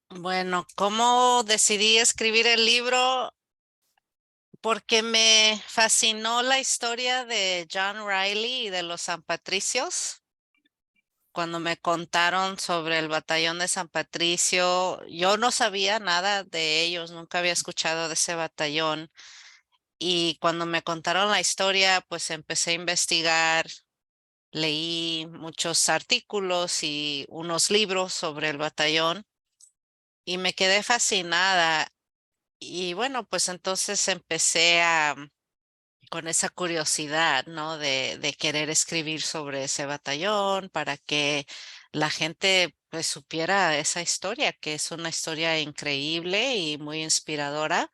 Bueno, ¿cómo decidí escribir el libro? Porque me fascinó la historia de John Riley y de los San Patricios. Cuando me contaron sobre el batallón de San Patricio, yo no sabía nada de ellos, nunca había escuchado de ese batallón. Y cuando me contaron la historia, pues empecé a investigar, leí muchos artículos y unos libros sobre el batallón y me quedé fascinada. Y bueno, pues entonces empecé con esa curiosidad, ¿no? De querer escribir sobre ese batallón para que la gente pues supiera esa historia, que es una historia increíble y muy inspiradora.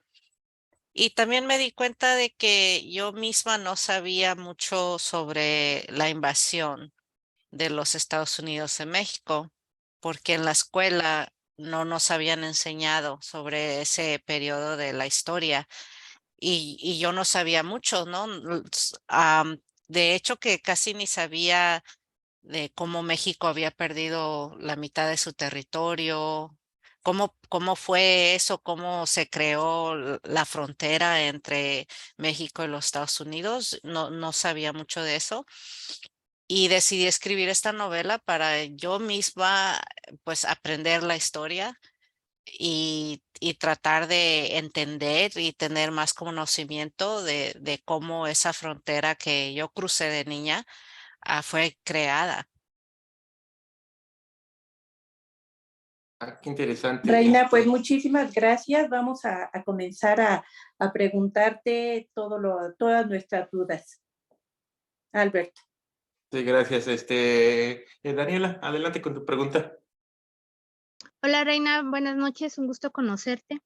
Y también me di cuenta de que yo misma no sabía mucho sobre la invasión de los Estados Unidos en México, porque en la escuela no nos habían enseñado sobre ese periodo de la historia y yo no sabía mucho, ¿no? De hecho, que casi ni sabía de cómo México había perdido la mitad de su territorio, cómo fue eso, cómo se creó la frontera entre México y los Estados Unidos. No sabía mucho de eso. Y decidí escribir esta novela para yo misma, pues, aprender la historia y tratar de entender y tener más conocimiento de cómo esa frontera que yo crucé de niña fue creada. Qué interesante. Reina, pues muchísimas gracias. Vamos a comenzar a preguntarte todas nuestras dudas. Albert. Sí, gracias. Daniela, adelante con tu pregunta. Hola Reina, buenas noches, un gusto conocerte.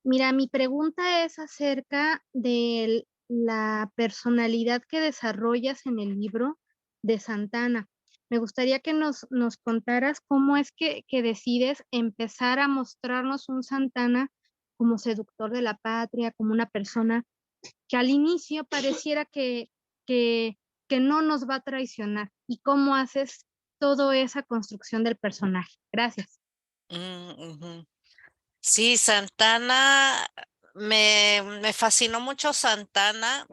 Mira, mi pregunta es acerca de la personalidad que desarrollas en el libro de Santana. Me gustaría que nos contaras cómo es que decides empezar a mostrarnos un Santana como seductor de la patria, como una persona que al inicio pareciera que, que no nos va a traicionar, y cómo haces toda esa construcción del personaje. Gracias. Ujú. Sí, Santana, me fascinó mucho Santana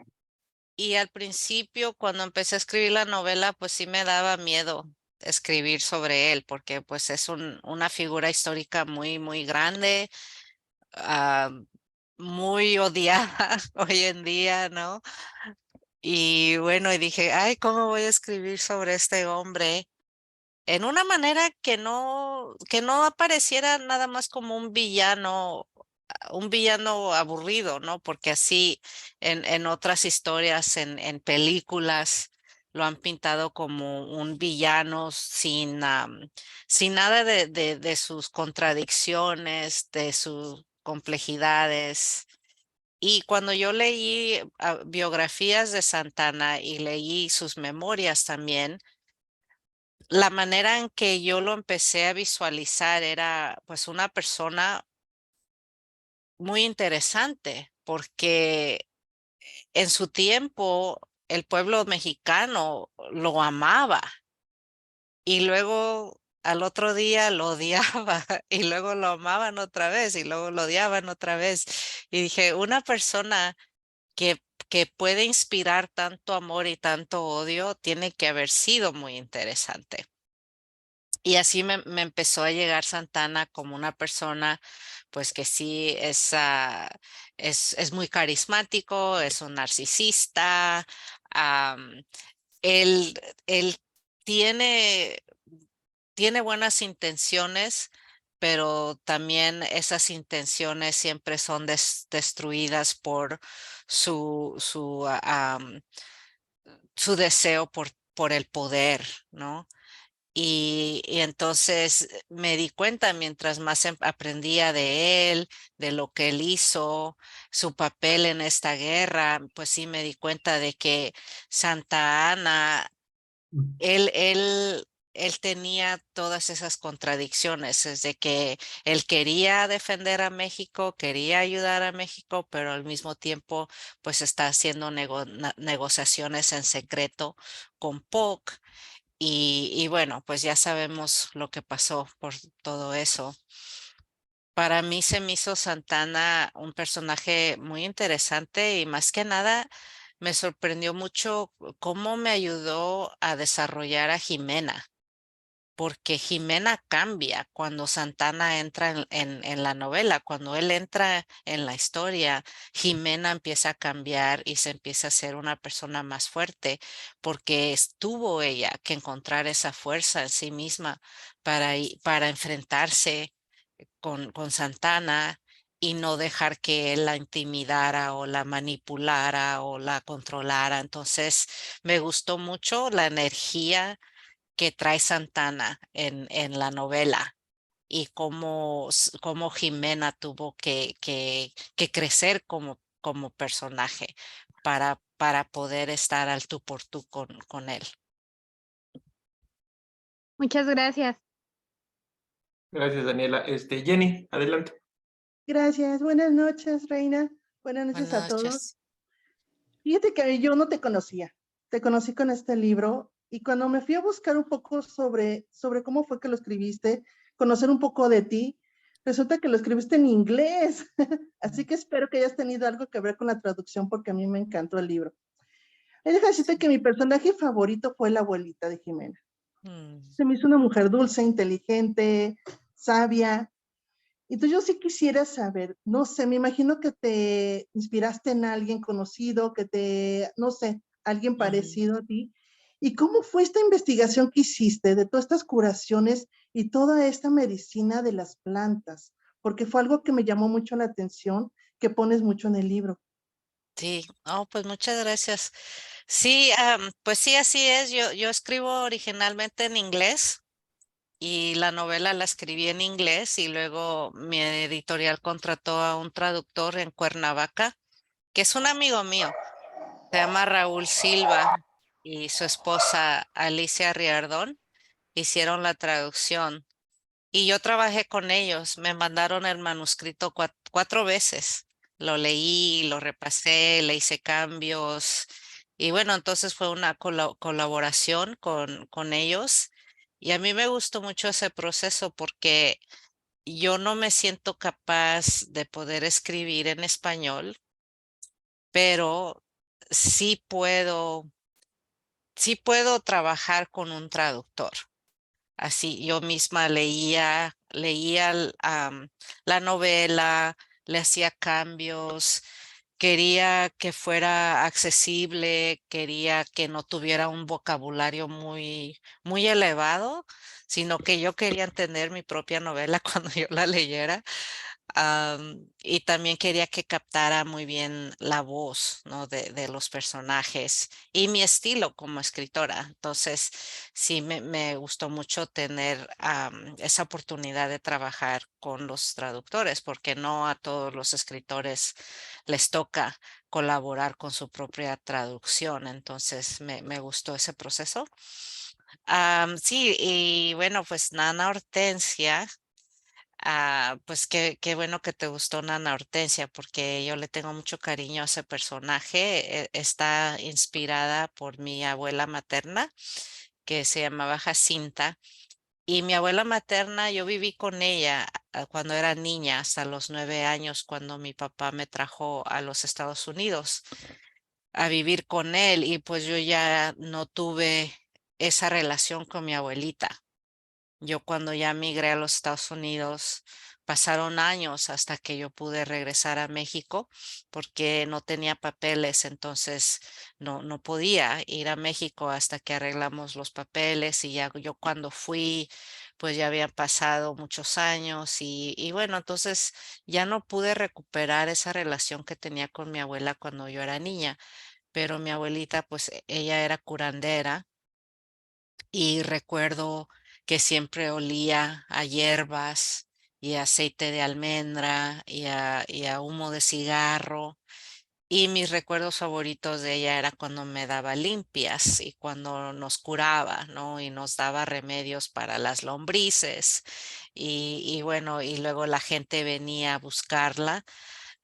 y al principio cuando empecé a escribir la novela, pues sí me daba miedo escribir sobre él porque pues es una figura histórica muy, muy grande, ah, muy odiada hoy en día, ¿no? Y bueno, y dije, ay, ¿cómo voy a escribir sobre este hombre? En una manera que no apareciera nada más como un villano aburrido, ¿no? Porque así en otras historias, en películas, lo han pintado como un villano sin nada de sus contradicciones, de sus complejidades. Y cuando yo leí biografías de Santana y leí sus memorias también, la manera en que yo lo empecé a visualizar era pues una persona muy interesante porque en su tiempo el pueblo mexicano lo amaba y luego al otro día lo odiaba y luego lo amaban otra vez y luego lo odiaban otra vez. Y dije, una persona que puede inspirar tanto amor y tanto odio tiene que haber sido muy interesante. Y así me empezó a llegar Santana como una persona, pues que sí es muy carismático, es un narcisista, am, él, él tiene, tiene buenas intenciones, pero también esas intenciones siempre son destruidas por su deseo por el poder, ¿no? Y entonces me di cuenta mientras más aprendía de él, de lo que él hizo, su papel en esta guerra, pues sí me di cuenta de que Santa Ana, él tenía todas esas contradicciones, es de que él quería defender a México, quería ayudar a México, pero al mismo tiempo pues está haciendo negociaciones en secreto con Polk y bueno, pues ya sabemos lo que pasó por todo eso. Para mí se me hizo Santana un personaje muy interesante y más que nada me sorprendió mucho cómo me ayudó a desarrollar a Jimena, porque Jimena cambia cuando Santana entra en la novela, cuando él entra en la historia, Jimena empieza a cambiar y se empieza a ser una persona más fuerte, porque tuvo ella que encontrar esa fuerza en sí misma para enfrentarse con Santana y no dejar que él la intimidara o la manipulara o la controlara. Entonces, me gustó mucho la energía que trae Santana en la novela y cómo Jimena tuvo que crecer como personaje para poder estar al tú por tú con él. Muchas gracias. Gracias, Daniela. Jenny, adelante. Gracias. Buenas noches, Reina. Buenas noches a Buenas todos. noches. Fíjate que yo no te conocía. Te conocí con este libro y cuando me fui a buscar un poco sobre cómo fue que lo escribiste, conocer un poco de ti, resulta que lo escribiste en inglés. Así que espero que hayas tenido algo que ver con la traducción porque a mí me encantó el libro. Déjame decirte que mi personaje favorito fue la abuelita de Jimena. Mm. Se me hizo una mujer dulce, inteligente, sabia. Entonces yo sí quisiera saber, no sé, me imagino que te inspiraste en alguien conocido, no sé, alguien Ujú. parecido a ti. ¿Y cómo fue esta investigación que hiciste de todas estas curaciones y toda esta medicina de las plantas? Porque fue algo que me llamó mucho la atención, que pones mucho en el libro. Sí, pues muchas gracias. Sí, pues sí, así es. Yo escribo originalmente en inglés y la novela la escribí en inglés y luego mi editorial contrató a un traductor en Cuernavaca, que es un amigo mío. Se llama Raúl Silva y su esposa Alicia Riardón hicieron la traducción y yo trabajé con ellos. Me mandaron el manuscrito cuatro veces. Lo leí, lo repasé, le hice cambios y bueno, entonces fue una colaboración con ellos y a mí me gustó mucho ese proceso porque yo no me siento capaz de poder escribir en español, pero sí puedo trabajar con un traductor. Así yo misma leía la novela, le hacía cambios, quería que fuera accesible, quería que no tuviera un vocabulario muy elevado, sino que yo quería entender mi propia novela cuando yo la leyera. Y también quería que captara muy bien la voz, ¿no? de los personajes y mi estilo como escritora. Entonces, sí, me gustó mucho tener esa oportunidad de trabajar con los traductores, porque no a todos los escritores les toca colaborar con su propia traducción. Entonces, me gustó ese proceso. Sí, y bueno, pues Nana Hortensia. Pues qué bueno que te gustó Nana Hortensia, porque yo le tengo mucho cariño a ese personaje. Está inspirada por mi abuela materna, que se llamaba Jacinta. Y mi abuela materna, yo viví con ella cuando era niña, hasta los 9 años, cuando mi papá me trajo a los Estados Unidos a vivir con él. Y pues yo ya no tuve esa relación con mi abuelita. Yo cuando ya migré a los Estados Unidos, pasaron años hasta que yo pude regresar a México porque no tenía papeles, entonces no podía ir a México hasta que arreglamos los papeles y ya yo cuando fui, pues ya habían pasado muchos años y bueno, entonces ya no pude recuperar esa relación que tenía con mi abuela cuando yo era niña, pero mi abuelita, pues ella era curandera y recuerdo que siempre olía a hierbas y a aceite de almendra y a humo de cigarro. Y mis recuerdos favoritos de ella era cuando me daba limpias y cuando nos curaba, ¿no? Y nos daba remedios para las lombrices. Y bueno, y luego la gente venía a buscarla,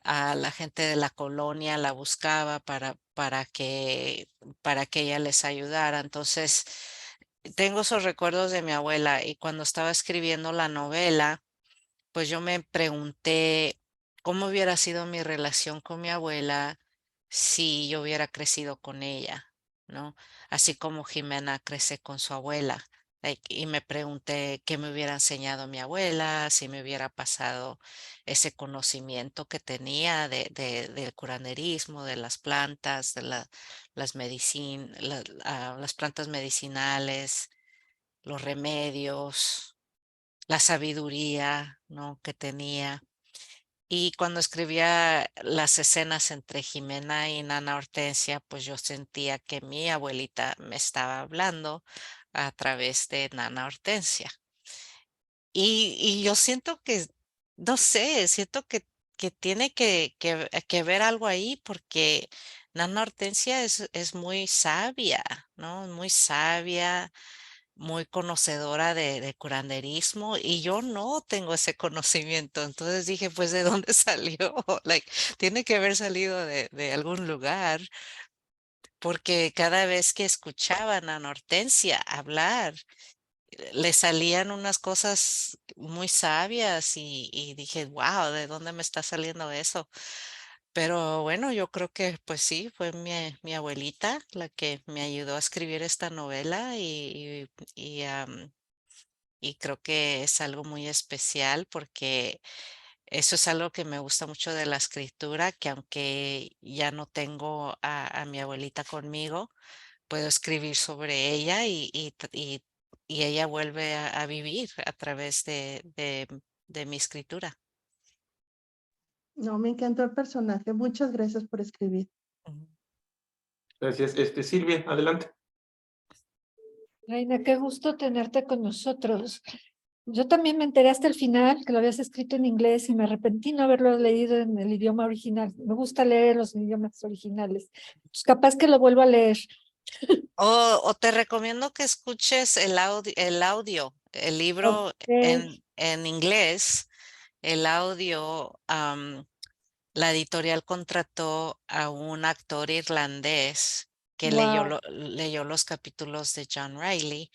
a la gente de la colonia la buscaba para que ella les ayudara. Entonces, tengo esos recuerdos de mi abuela y cuando estaba escribiendo la novela, pues yo me pregunté cómo hubiera sido mi relación con mi abuela si yo hubiera crecido con ella, ¿no? Así como Jimena crece con su abuela. Y me pregunté qué me hubiera enseñado mi abuela, si me hubiera pasado ese conocimiento que tenía del curanderismo, de las plantas, de las plantas medicinales, los remedios, la sabiduría, ¿no? que tenía. Y cuando escribía las escenas entre Jimena y Nana Hortensia, pues yo sentía que mi abuelita me estaba hablando a través de Nana Hortensia. Y yo siento que, no sé, siento que tiene que ver algo ahí porque Nana Hortensia es muy sabia, ¿no? Muy sabia, muy conocedora de curanderismo y yo no tengo ese conocimiento. Entonces dije, pues, ¿de dónde salió? Like, tiene que haber salido de algún lugar, porque cada vez que escuchaban a Hortensia hablar, le salían unas cosas muy sabias y dije, wow, ¿de dónde me está saliendo eso? Pero bueno, yo creo que pues sí, fue mi abuelita la que me ayudó a escribir esta novela y creo que es algo muy especial porque eso es algo que me gusta mucho de la escritura, que aunque ya no tengo a mi abuelita conmigo, puedo escribir sobre ella y ella vuelve a vivir a través de mi escritura. No, me encantó el personaje. Muchas gracias por escribir. Ujú. Gracias. Silvia, adelante. Reina, qué gusto tenerte con nosotros. Yo también me enteré hasta el final que lo habías escrito en inglés y me arrepentí no haberlo leído en el idioma original. Me gusta leer los idiomas originales. Pues capaz que lo vuelvo a leer. O te recomiendo que escuches el libro Ok, en inglés, el audio. La editorial contrató a un actor irlandés que wow. leyó los capítulos de John Riley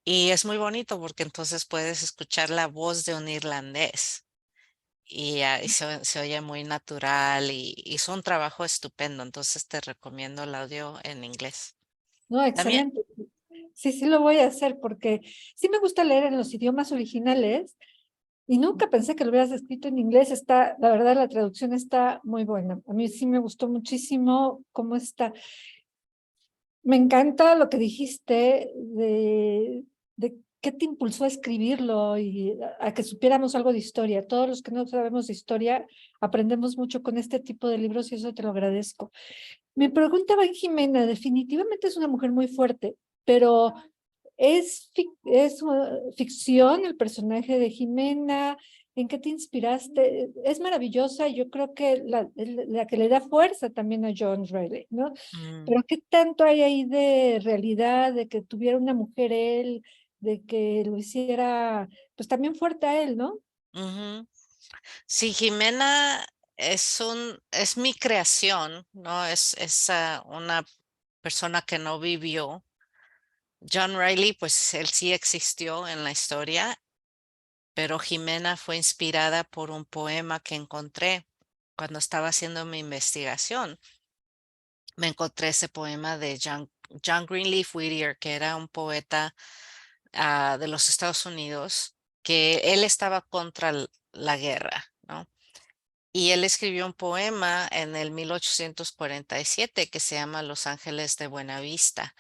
y es muy bonito porque entonces puedes escuchar la voz de un irlandés y se oye muy natural y hizo un trabajo estupendo, entonces te recomiendo el audio en inglés. No, También, excelente. Sí, sí lo voy a hacer porque sí me gusta leer en los idiomas originales y nunca pensé que lo hubieras escrito en inglés. Está, la verdad, la traducción está muy buena. A mí sí me gustó muchísimo cómo está. Me encanta lo que dijiste de qué te impulsó a escribirlo y a que supiéramos algo de historia. Todos los que no sabemos de historia aprendemos mucho con este tipo de libros y eso te lo agradezco. Mi pregunta va en Jimena. Definitivamente es una mujer muy fuerte, pero ¿es ficción el personaje de Jimena? ¿En qué te inspiraste? Es maravillosa y yo creo que la que le da fuerza también a John Riley, ¿no? mm, Pero ¿qué tanto hay ahí de realidad, de que tuviera una mujer él, de que lo hiciera, pues también fuerte a él, ¿no? ujú. Sí, Jimena es mi creación, ¿no? Es una persona que no vivió. John Riley, pues él sí existió en la historia, pero Jimena fue inspirada por un poema que encontré cuando estaba haciendo mi investigación. Me encontré ese poema de John Greenleaf Whittier, que era un poeta de los Estados Unidos, que él estaba contra la guerra, ¿no? Y él escribió un poema en el 1847 que se llama Los Ángeles de Buenavista.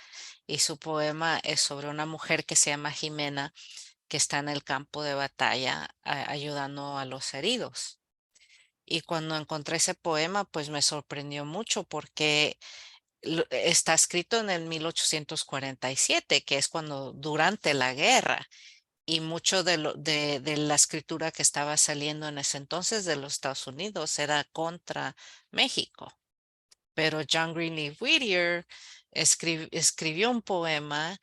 Y su poema es sobre una mujer que se llama Jimena, que está en el campo de batalla ayudando a los heridos. Y cuando encontré ese poema, pues me sorprendió mucho porque está escrito en el 1847, que es cuando durante la guerra, y mucho de la escritura que estaba saliendo en ese entonces de los Estados Unidos era contra México. Pero John Greenleaf Whittier escribió un poema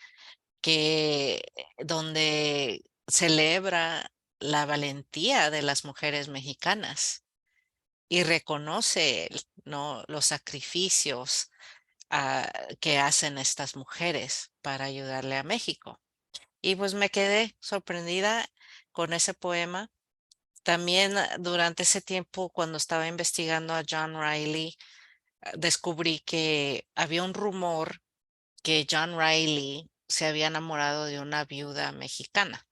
donde celebra la valentía de las mujeres mexicanas y reconoce, ¿no? los sacrificios que hacen estas mujeres para ayudarle a México. Y pues me quedé sorprendida con ese poema también durante ese tiempo, cuando estaba investigando a John Riley, descubrí que había un rumor que John Riley se había enamorado de una viuda mexicana.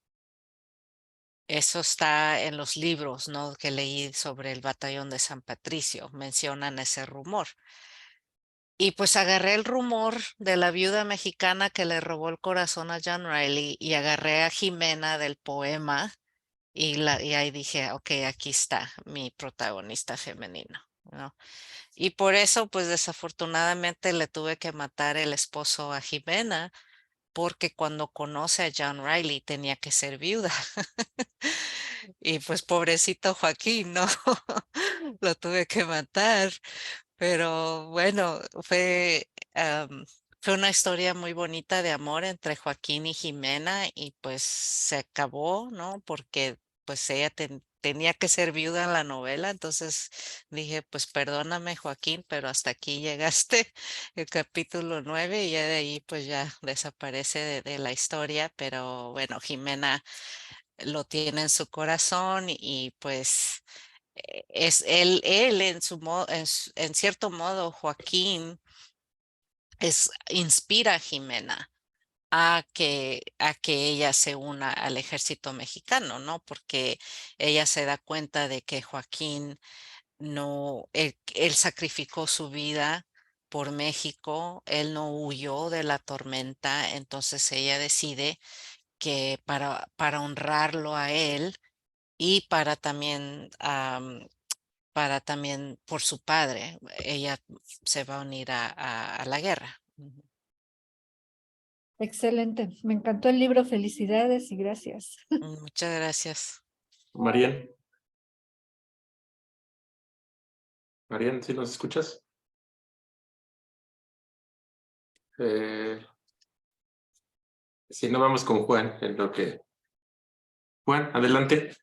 Eso está en los libros, ¿no? Que leí sobre el batallón de San Patricio. Mencionan ese rumor. Y pues agarré el rumor de la viuda mexicana que le robó el corazón a John Riley y agarré a Jimena del poema y ahí dije, ok, aquí está mi protagonista femenino, ¿no? Y por eso, pues desafortunadamente le tuve que matar el esposo a Jimena, porque cuando conoce a John Riley tenía que ser viuda. Y pues pobrecito Joaquín, ¿no? Lo tuve que matar. Pero bueno, fue una historia muy bonita de amor entre Joaquín y Jimena y pues se acabó, ¿no? Porque pues ella tenía que ser viuda en la novela, entonces dije, pues perdóname Joaquín, pero hasta aquí llegaste, el capítulo 9 y ya de ahí pues ya desaparece de la historia, pero bueno, Jimena lo tiene en su corazón y pues es él en su modo, en cierto modo, Joaquín inspira a Jimena a que ella se una al ejército mexicano, ¿no? Porque ella se da cuenta de que Joaquín no, él sacrificó su vida por México, él no huyó de la tormenta, entonces ella decide que para honrarlo a él y para también por su padre, ella se va a unir a la guerra. Ujú. Excelente. Me encantó el libro. Felicidades y gracias. Muchas gracias. Marian. Marian, ¿sí nos escuchas? Si no, vamos con Juan, en lo que... Juan, adelante.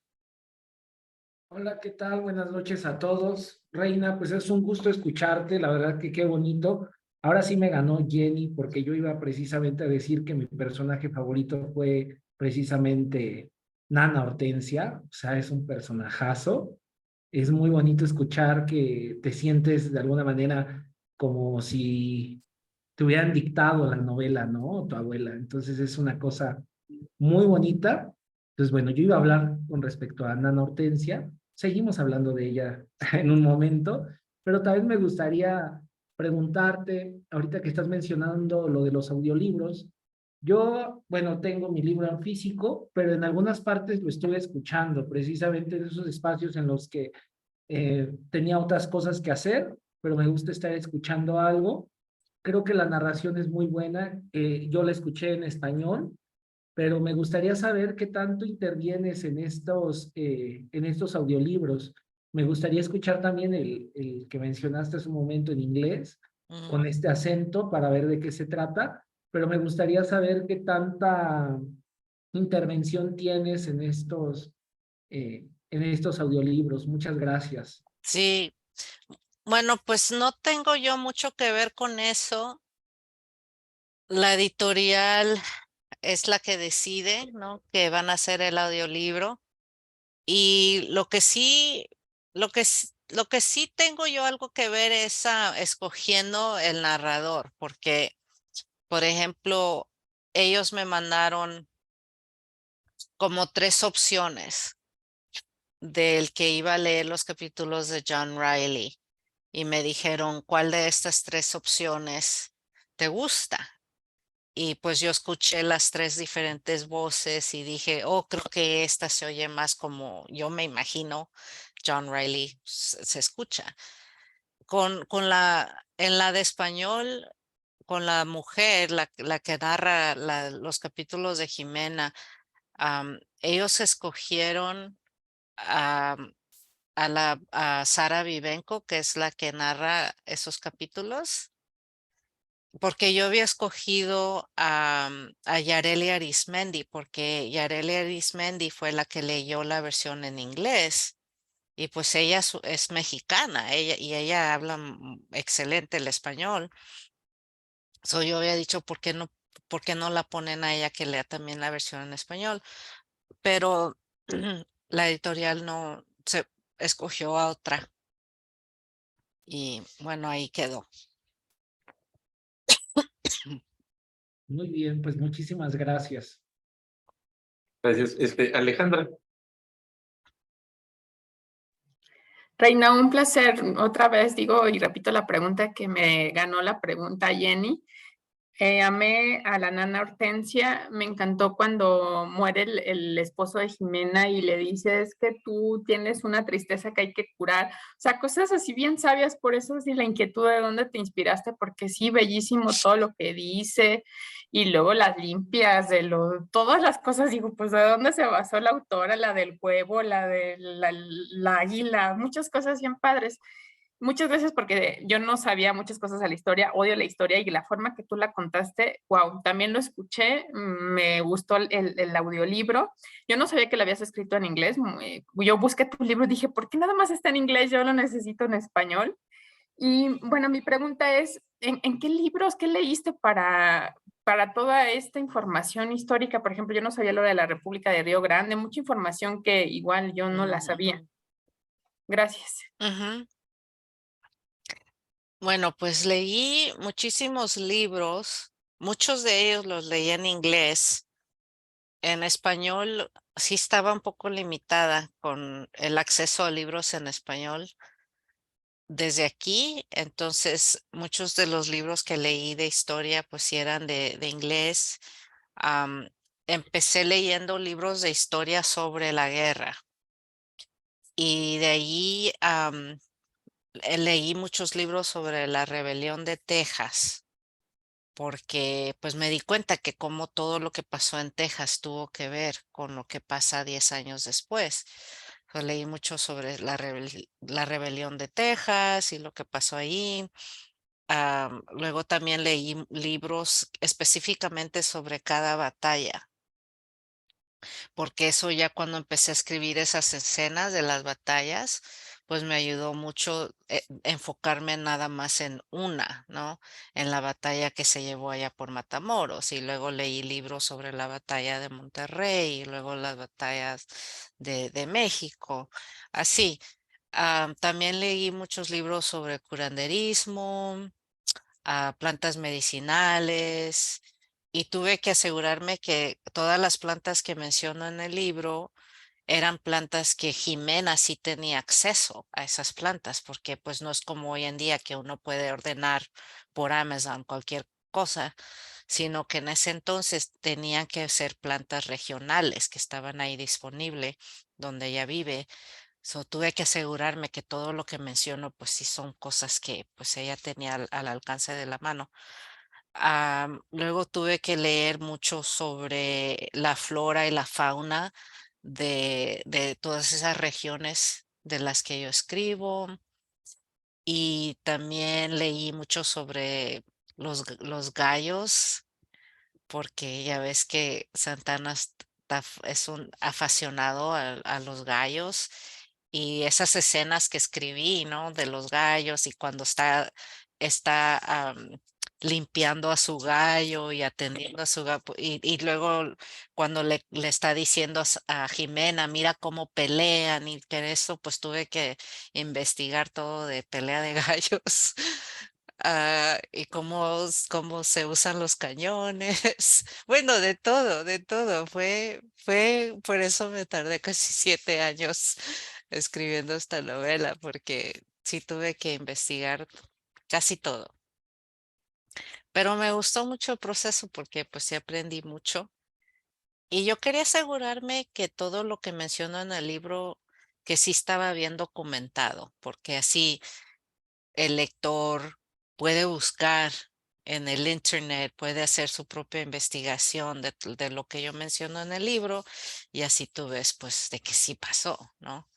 Hola, ¿qué tal? Buenas noches a todos. Reina, pues es un gusto escucharte, la verdad que qué bonito. Ahora sí me ganó Jenny porque yo iba precisamente a decir que mi personaje favorito fue precisamente Nana Hortensia, o sea, es un personajazo. Es muy bonito escuchar que te sientes de alguna manera como si te hubieran dictado la novela, ¿no? Tu abuela. Entonces es una cosa muy bonita. Entonces, bueno, yo iba a hablar con respecto a Nana Hortensia. Seguimos hablando de ella en un momento, pero también me gustaría preguntarte, ahorita que estás mencionando lo de los audiolibros, yo, bueno, tengo mi libro en físico, pero en algunas partes lo estuve escuchando, precisamente en esos espacios en los que tenía otras cosas que hacer, pero me gusta estar escuchando algo. Creo que la narración es muy buena. Yo la escuché en español, pero me gustaría saber qué tanto intervienes en estos audiolibros. Me gustaría escuchar también el que mencionaste hace un momento en inglés, con este acento, para ver de qué se trata, pero me gustaría saber qué tanta intervención tienes en estos audiolibros. Muchas gracias. Sí, bueno, pues no tengo yo mucho que ver con eso. La editorial es la que decide, ¿no? Que van a hacer el audiolibro. Y lo que sí tengo yo algo que ver es escogiendo el narrador, porque, por ejemplo, ellos me mandaron como 3 opciones del que iba a leer los capítulos de John Riley y me dijeron, ¿cuál de estas 3 opciones te gusta? Y pues yo escuché las 3 diferentes voces y dije, oh, creo que esta se oye más como yo me imagino John Riley se escucha. En la de español, con la mujer, la que narra los capítulos de Jimena, ellos escogieron a Sara Vivenco, que es la que narra esos capítulos. Porque yo había escogido a Yareli Arismendi, porque Yareli Arismendi fue la que leyó la versión en inglés. Y pues ella es mexicana, y ella habla excelente el español. Yo había dicho, ¿por qué no la ponen a ella que lea también la versión en español? Pero la editorial no se escogió a otra. Y bueno, ahí quedó. Muy bien, pues muchísimas gracias. Gracias. Alejandra. Reina, un placer. Otra vez digo y repito la pregunta que me ganó la pregunta Jenny. Amé a la nana Hortensia, me encantó cuando muere el esposo de Jimena y le dice, es que tú tienes una tristeza que hay que curar. O sea, cosas así bien sabias, por eso sí la inquietud de dónde te inspiraste, porque sí, bellísimo todo lo que dice y luego las limpias todas las cosas, digo, pues de dónde se basó la autora, la del huevo, la de la águila, muchas cosas bien padres. Muchas veces porque yo no sabía muchas cosas de la historia, odio la historia y la forma que tú la contaste, wow, también lo escuché, me gustó el audiolibro. Yo no sabía que lo habías escrito en inglés. Yo busqué tu libro y dije, ¿por qué nada más está en inglés? Yo lo necesito en español. Y bueno, mi pregunta es, ¿en qué libros, qué leíste para toda esta información histórica? Por ejemplo, yo no sabía lo de la República de Río Grande, mucha información que igual yo no la sabía. Gracias. Ujú. Bueno, pues leí muchísimos libros, muchos de ellos los leí en inglés. En español sí estaba un poco limitada con el acceso a libros en español desde aquí, entonces muchos de los libros que leí de historia pues sí eran de inglés. Am, Empecé leyendo libros de historia sobre la guerra y de ahí leí muchos libros sobre la rebelión de Texas, porque pues me di cuenta que como todo lo que pasó en Texas tuvo que ver con lo que pasa 10 años después. Pues leí mucho sobre la rebelión de Texas y lo que pasó ahí. Luego también leí libros específicamente sobre cada batalla, porque eso ya cuando empecé a escribir esas escenas de las batallas, pues me ayudó mucho enfocarme nada más en una, ¿no? En la batalla que se llevó allá por Matamoros y luego leí libros sobre la batalla de Monterrey y luego las batallas de México, así. También leí muchos libros sobre curanderismo, plantas medicinales y tuve que asegurarme que todas las plantas que menciono en el libro eran plantas que Jimena sí tenía acceso a esas plantas, porque pues no es como hoy en día que uno puede ordenar por Amazon cualquier cosa, sino que en ese entonces tenían que ser plantas regionales que estaban ahí disponibles donde ella vive. So, tuve que asegurarme que todo lo que menciono, pues sí son cosas que pues ella tenía al alcance de la mano. Luego tuve que leer mucho sobre la flora y la fauna de todas esas regiones de las que yo escribo. Y también leí mucho sobre los gallos, porque ya ves que Santana es un aficionado a los gallos y esas escenas que escribí, ¿no? De los gallos y cuando está limpiando a su gallo y atendiendo a su gallo y luego cuando le está diciendo a Jimena, mira cómo pelean y que eso pues tuve que investigar todo de pelea de gallos. Y cómo se usan los cañones. Bueno, de todo, de todo. Por eso me tardé casi 7 años escribiendo esta novela, porque sí tuve que investigar casi todo. Pero me gustó mucho el proceso porque pues sí aprendí mucho. Y yo quería asegurarme que todo lo que menciono en el libro, que sí estaba bien documentado, porque así el lector puede buscar en el internet, puede hacer su propia investigación de lo que yo menciono en el libro y así tú ves pues de que sí pasó, ¿no?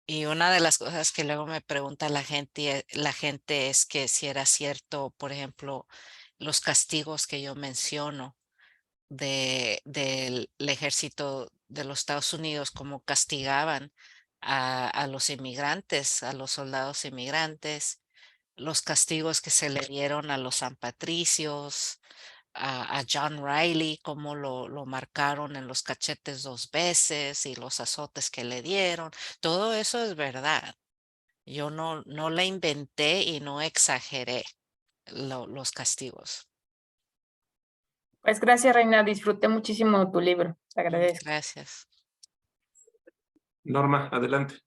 Y una de las cosas que luego me pregunta la gente es que si era cierto, por ejemplo, los castigos que yo menciono del ejército de los Estados Unidos, cómo castigaban a los inmigrantes, a los soldados inmigrantes, los castigos que se le dieron a los San Patricios, a John Riley, cómo lo marcaron en los cachetes 2 veces y los azotes que le dieron. Todo eso es verdad. Yo no la inventé y no exageré los castigos. Pues gracias, Reina. Disfruté muchísimo tu libro. Te agradezco. Gracias. Norma, adelante.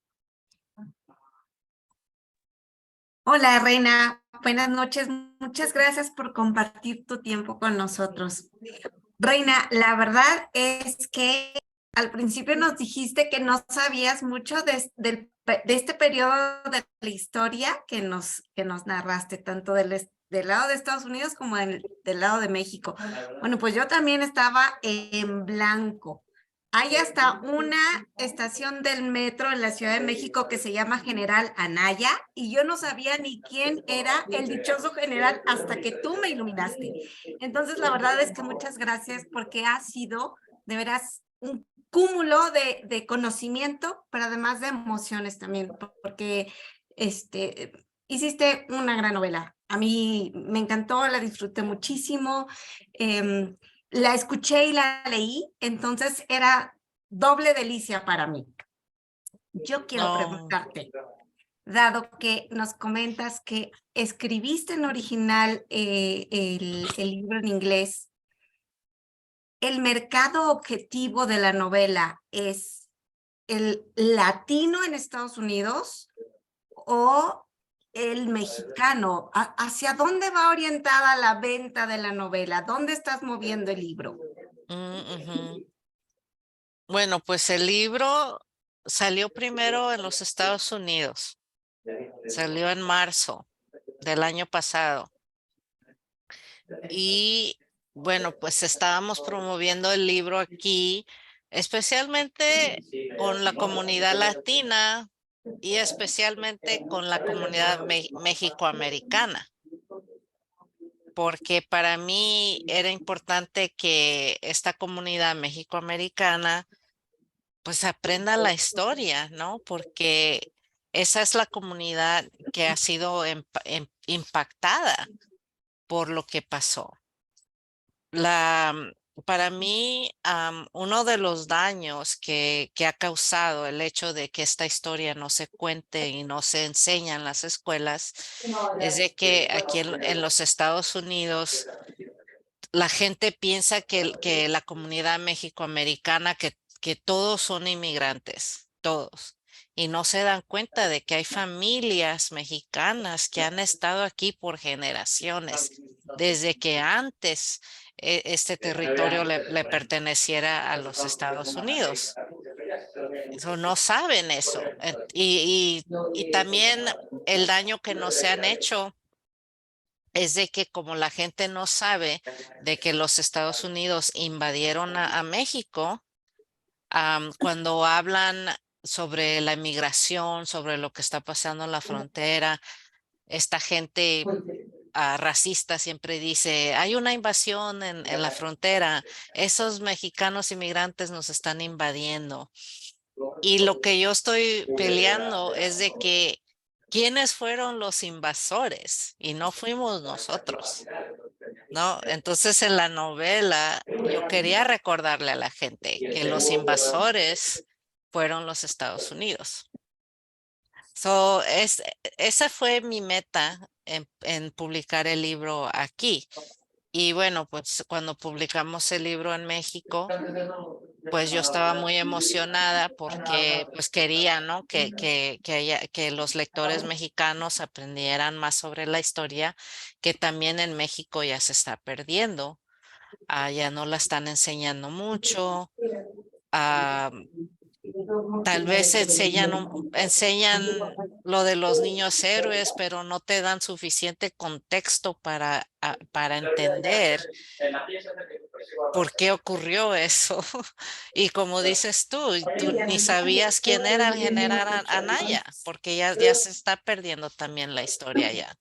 Hola, Reina. Buenas noches. Muchas gracias por compartir tu tiempo con nosotros. Reina, la verdad es que al principio nos dijiste que no sabías mucho de este periodo de la historia que nos narraste, tanto del lado de Estados Unidos como del lado de México. Bueno, pues yo también estaba en blanco. Hay hasta una estación del metro en la Ciudad de México que se llama General Anaya y yo no sabía ni quién era el dichoso general hasta que tú me iluminaste. Entonces, la verdad es que muchas gracias porque ha sido de veras un cúmulo de conocimiento, pero además de emociones también, porque hiciste una gran novela. A mí me encantó, la disfruté muchísimo. La escuché y la leí, entonces era doble delicia para mí. Yo quiero preguntarte, dado que nos comentas que escribiste en original el libro en inglés, ¿el mercado objetivo de la novela es el latino en Estados Unidos o el mexicano? ¿Hacia dónde va orientada la venta de la novela? ¿Dónde estás moviendo el libro? Bueno, pues el libro salió primero en los Estados Unidos. Salió en marzo del año pasado. Y bueno, pues estábamos promoviendo el libro aquí, especialmente con la comunidad latina y especialmente con la comunidad mexicoamericana. Porque para mí era importante que esta comunidad mexicoamericana pues aprenda la historia, ¿no? Porque esa es la comunidad que ha sido impactada por lo que pasó. Para mí, uno de los daños que ha causado el hecho de que esta historia no se cuente y no se enseña en las escuelas es de que aquí en los Estados Unidos la gente piensa que la comunidad mexicoamericana, que todos son inmigrantes, todos. Y no se dan cuenta de que hay familias mexicanas que han estado aquí por generaciones, desde que antes este territorio le perteneciera a los Estados Unidos. Eso, no saben eso. Y también el daño que no se han hecho es de que como la gente no sabe de que los Estados Unidos invadieron a México, cuando hablan sobre la inmigración, sobre lo que está pasando en la frontera, esta gente racista siempre dice, hay una invasión en la frontera, esos mexicanos inmigrantes nos están invadiendo. Y lo que yo estoy peleando es de que ¿quiénes fueron los invasores? Y no fuimos nosotros, ¿no? Entonces en la novela yo quería recordarle a la gente que los invasores fueron los Estados Unidos. Esa fue mi meta en publicar el libro aquí. Y bueno, pues cuando publicamos el libro en México, pues yo estaba muy emocionada porque pues quería, ¿no? Que los lectores mexicanos aprendieran más sobre la historia, que también en México ya se está perdiendo. Ya no la están enseñando mucho. Tal vez enseñan lo de los niños héroes, pero no te dan suficiente contexto para entender por qué ocurrió eso. Y como dices tú ni sabías quién era el general Anaya, porque ya se está perdiendo también la historia ya.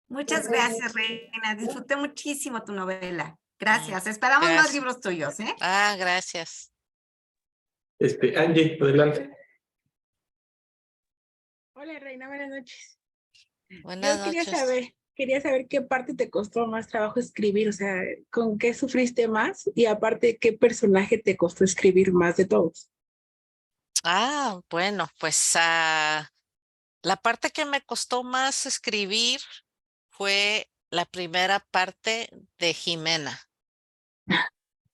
Muchas gracias, Reina. Disfruté muchísimo tu novela. Gracias. Esperamos más libros tuyos, ¿eh? Gracias. Angie, adelante. Hola, Reina, buenas noches. Buenas Yo quería noches. saber, quería saber qué parte te costó más trabajo escribir, o sea, con qué sufriste más y aparte qué personaje te costó escribir más de todos. Bueno, pues la parte que me costó más escribir fue la primera parte de Jimena.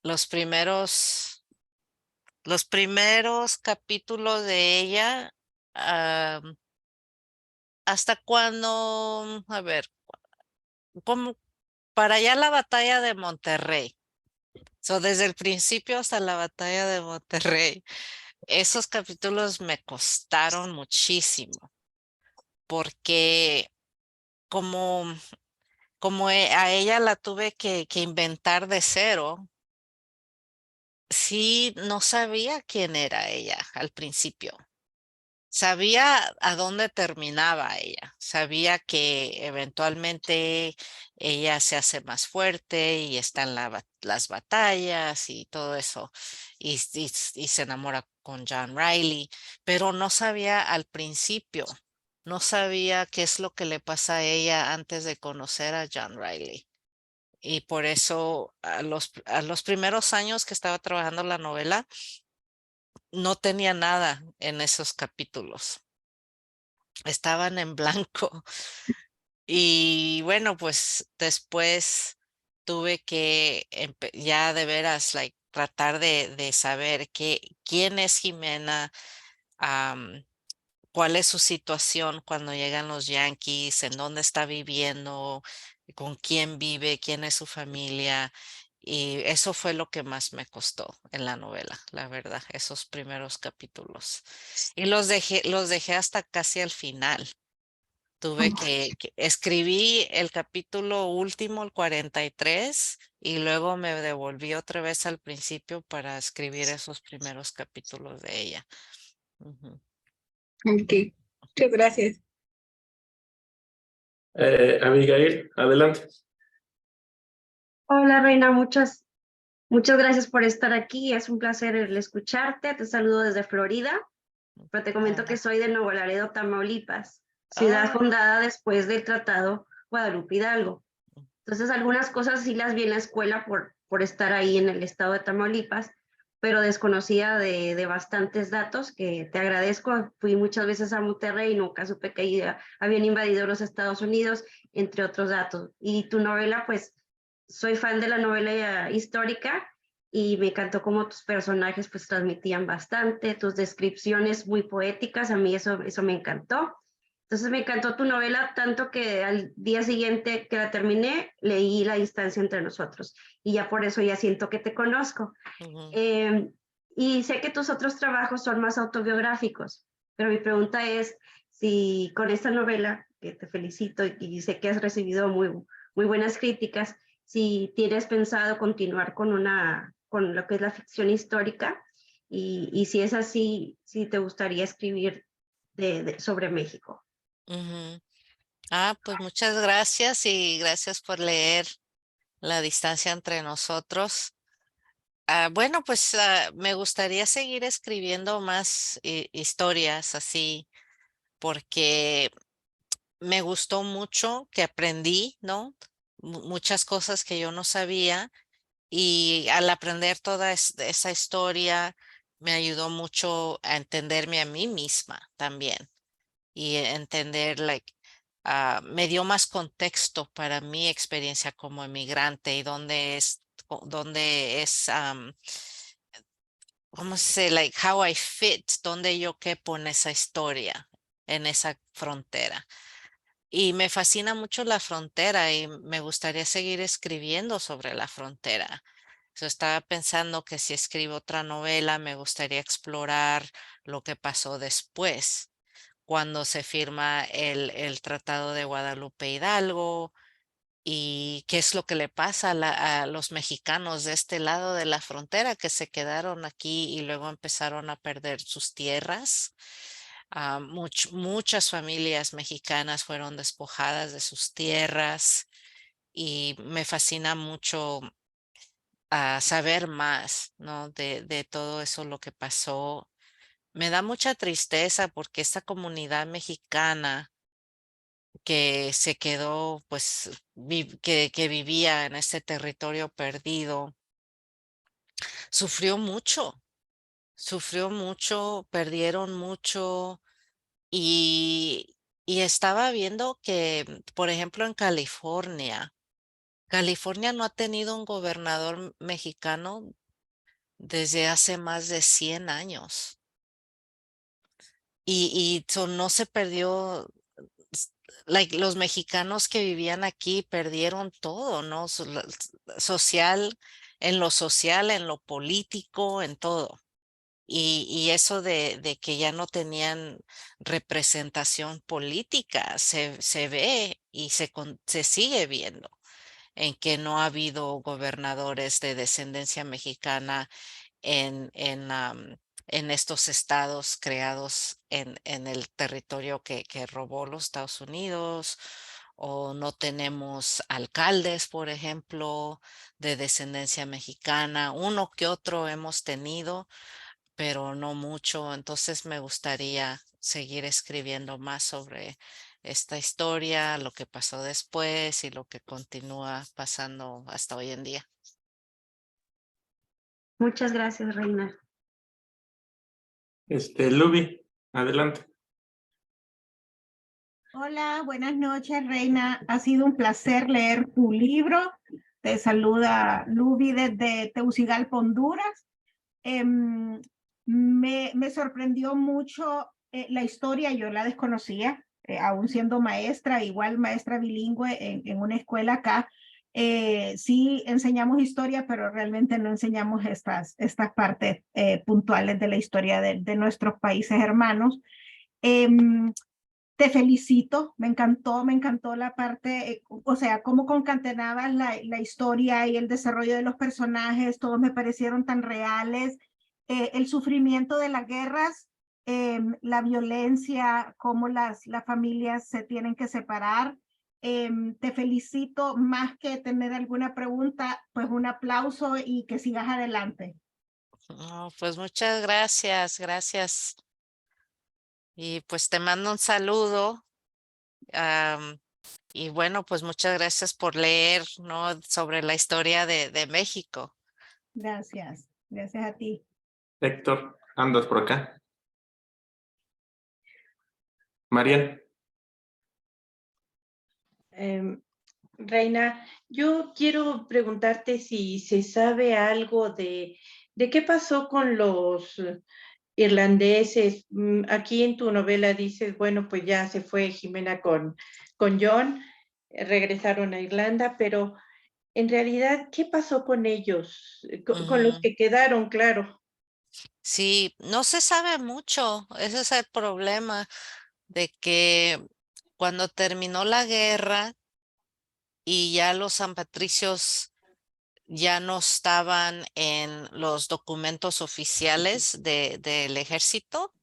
Los primeros capítulos de ella, hasta cuando, a ver, como para allá la batalla de Monterrey. Desde el principio hasta la batalla de Monterrey. Esos capítulos me costaron muchísimo porque como, a ella la tuve que inventar de cero, sí, no sabía quién era ella al principio. Sabía a dónde terminaba ella, sabía que eventualmente ella se hace más fuerte y está en las batallas y todo eso, y se enamora con John Riley, pero no sabía al principio, no sabía qué es lo que le pasa a ella antes de conocer a John Riley. Y por eso a los primeros años que estaba trabajando la novela, no tenía nada en esos capítulos. Estaban en blanco. Y bueno, pues después tuve que ya de veras tratar de saber quién es Jimena, cuál es su situación cuando llegan los Yankees, en dónde está viviendo, con quién vive, quién es su familia. Y eso fue lo que más me costó en la novela, la verdad, esos primeros capítulos. Y los dejé hasta casi al final. Tuve que escribí el capítulo último, el 43, y luego me devolví otra vez al principio para escribir esos primeros capítulos de ella. Ujú. Ok, muchas gracias. Abigail, adelante. Hola Reina, muchas gracias por estar aquí. Es un placer el escucharte. Te saludo desde Florida, pero te comento que soy de Nuevo Laredo, Tamaulipas, ciudad Ah, fundada después del Tratado Guadalupe Hidalgo. Entonces, algunas cosas sí las vi en la escuela por estar ahí en el estado de Tamaulipas, pero desconocida de bastantes datos que te agradezco. Fui muchas veces a Monterrey y nunca supe que ahí habían invadido los Estados Unidos, entre otros datos. Y tu novela, pues, soy fan de la novela histórica y me encantó cómo tus personajes pues transmitían bastante, tus descripciones muy poéticas, a mí eso me encantó. Entonces me encantó tu novela tanto que al día siguiente que la terminé, leí La distancia entre nosotros y ya por eso ya siento que te conozco. ujú. Y sé que tus otros trabajos son más autobiográficos, pero mi pregunta es si con esta novela, que te felicito y sé que has recibido muy buenas críticas, si tienes pensado continuar con lo que es la ficción histórica y si es así, si te gustaría escribir sobre México. Ujú. Pues muchas gracias y gracias por leer La distancia entre nosotros. Bueno, pues me gustaría seguir escribiendo más historias así, porque me gustó mucho que aprendí, ¿no? Muchas cosas que yo no sabía y al aprender toda esa historia me ayudó mucho a entenderme a mí misma también y entender, me dio más contexto para mi experiencia como emigrante y dónde es, ¿cómo se dice? How I fit, dónde yo quepo en esa historia, en esa frontera. Y me fascina mucho la frontera y me gustaría seguir escribiendo sobre la frontera. Estaba pensando que si escribo otra novela, me gustaría explorar lo que pasó después, cuando se firma el Tratado de Guadalupe Hidalgo y qué es lo que le pasa a los mexicanos de este lado de la frontera que se quedaron aquí y luego empezaron a perder sus tierras. Muchas familias mexicanas fueron despojadas de sus tierras y me fascina mucho saber más, ¿no? De todo eso, lo que pasó. Me da mucha tristeza porque esta comunidad mexicana que se quedó, pues, que vivía en este territorio perdido, sufrió mucho, perdieron mucho y estaba viendo que, por ejemplo, en California no ha tenido un gobernador mexicano desde hace más de 100 años. No se perdió, los mexicanos que vivían aquí perdieron todo, ¿no? Social, en lo político, en todo. Y eso de que ya no tenían representación política se ve y se sigue viendo en que no ha habido gobernadores de descendencia mexicana en estos estados creados en el territorio que robó los Estados Unidos, o no tenemos alcaldes, por ejemplo, de descendencia mexicana. Uno que otro hemos tenido, pero no mucho. Entonces me gustaría seguir escribiendo más sobre esta historia, lo que pasó después y lo que continúa pasando hasta hoy en día. Muchas gracias, Reina. Luby, adelante. Hola, buenas noches, Reina. Ha sido un placer leer tu libro. Te saluda Luby desde Tegucigalpa, Honduras. Me sorprendió mucho la historia, yo la desconocía, aún siendo maestra, igual maestra bilingüe en una escuela acá. Sí enseñamos historia, pero realmente no enseñamos estas partes puntuales de la historia de nuestros países hermanos. Te felicito, me encantó la parte, o sea, cómo concatenabas la historia y el desarrollo de los personajes, todos me parecieron tan reales. El sufrimiento de las guerras, la violencia, cómo las familias se tienen que separar. Te felicito, más que tener alguna pregunta, pues un aplauso y que sigas adelante. Oh, pues muchas gracias, gracias. Y pues te mando un saludo. Y bueno, pues muchas gracias por leer, ¿no? Sobre la historia de México. Gracias a ti. Héctor, andas por acá. Marian. Reina, yo quiero preguntarte si se sabe algo de qué pasó con los irlandeses. Aquí en tu novela dices, bueno, pues ya se fue Jimena con John, regresaron a Irlanda, pero en realidad, ¿qué pasó con ellos? Con los que quedaron, claro. Sí, no se sabe mucho. Ese es el problema de que cuando terminó la guerra y ya los San Patricios ya no estaban en los documentos oficiales del ejército,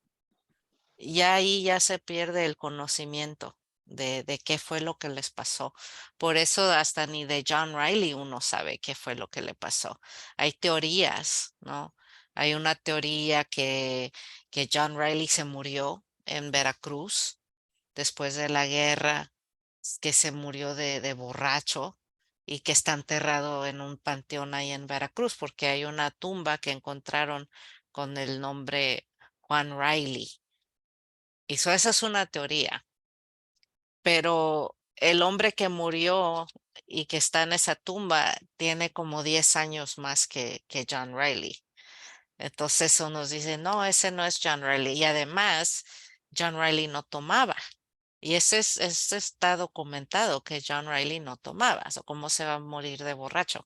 ya ahí ya se pierde el conocimiento de qué fue lo que les pasó. Por eso hasta ni de John Riley uno sabe qué fue lo que le pasó. Hay teorías, ¿no? Hay una teoría que John Riley se murió en Veracruz después de la guerra, que se murió de borracho y que está enterrado en un panteón ahí en Veracruz, porque hay una tumba que encontraron con el nombre Juan Riley. Esa es una teoría, pero el hombre que murió y que está en esa tumba tiene como 10 años más que John Riley. Entonces eso nos dice, no, ese no es John Riley. Y además, John Riley no tomaba. Y ese está documentado que John Riley no tomaba. O ¿cómo se va a morir de borracho?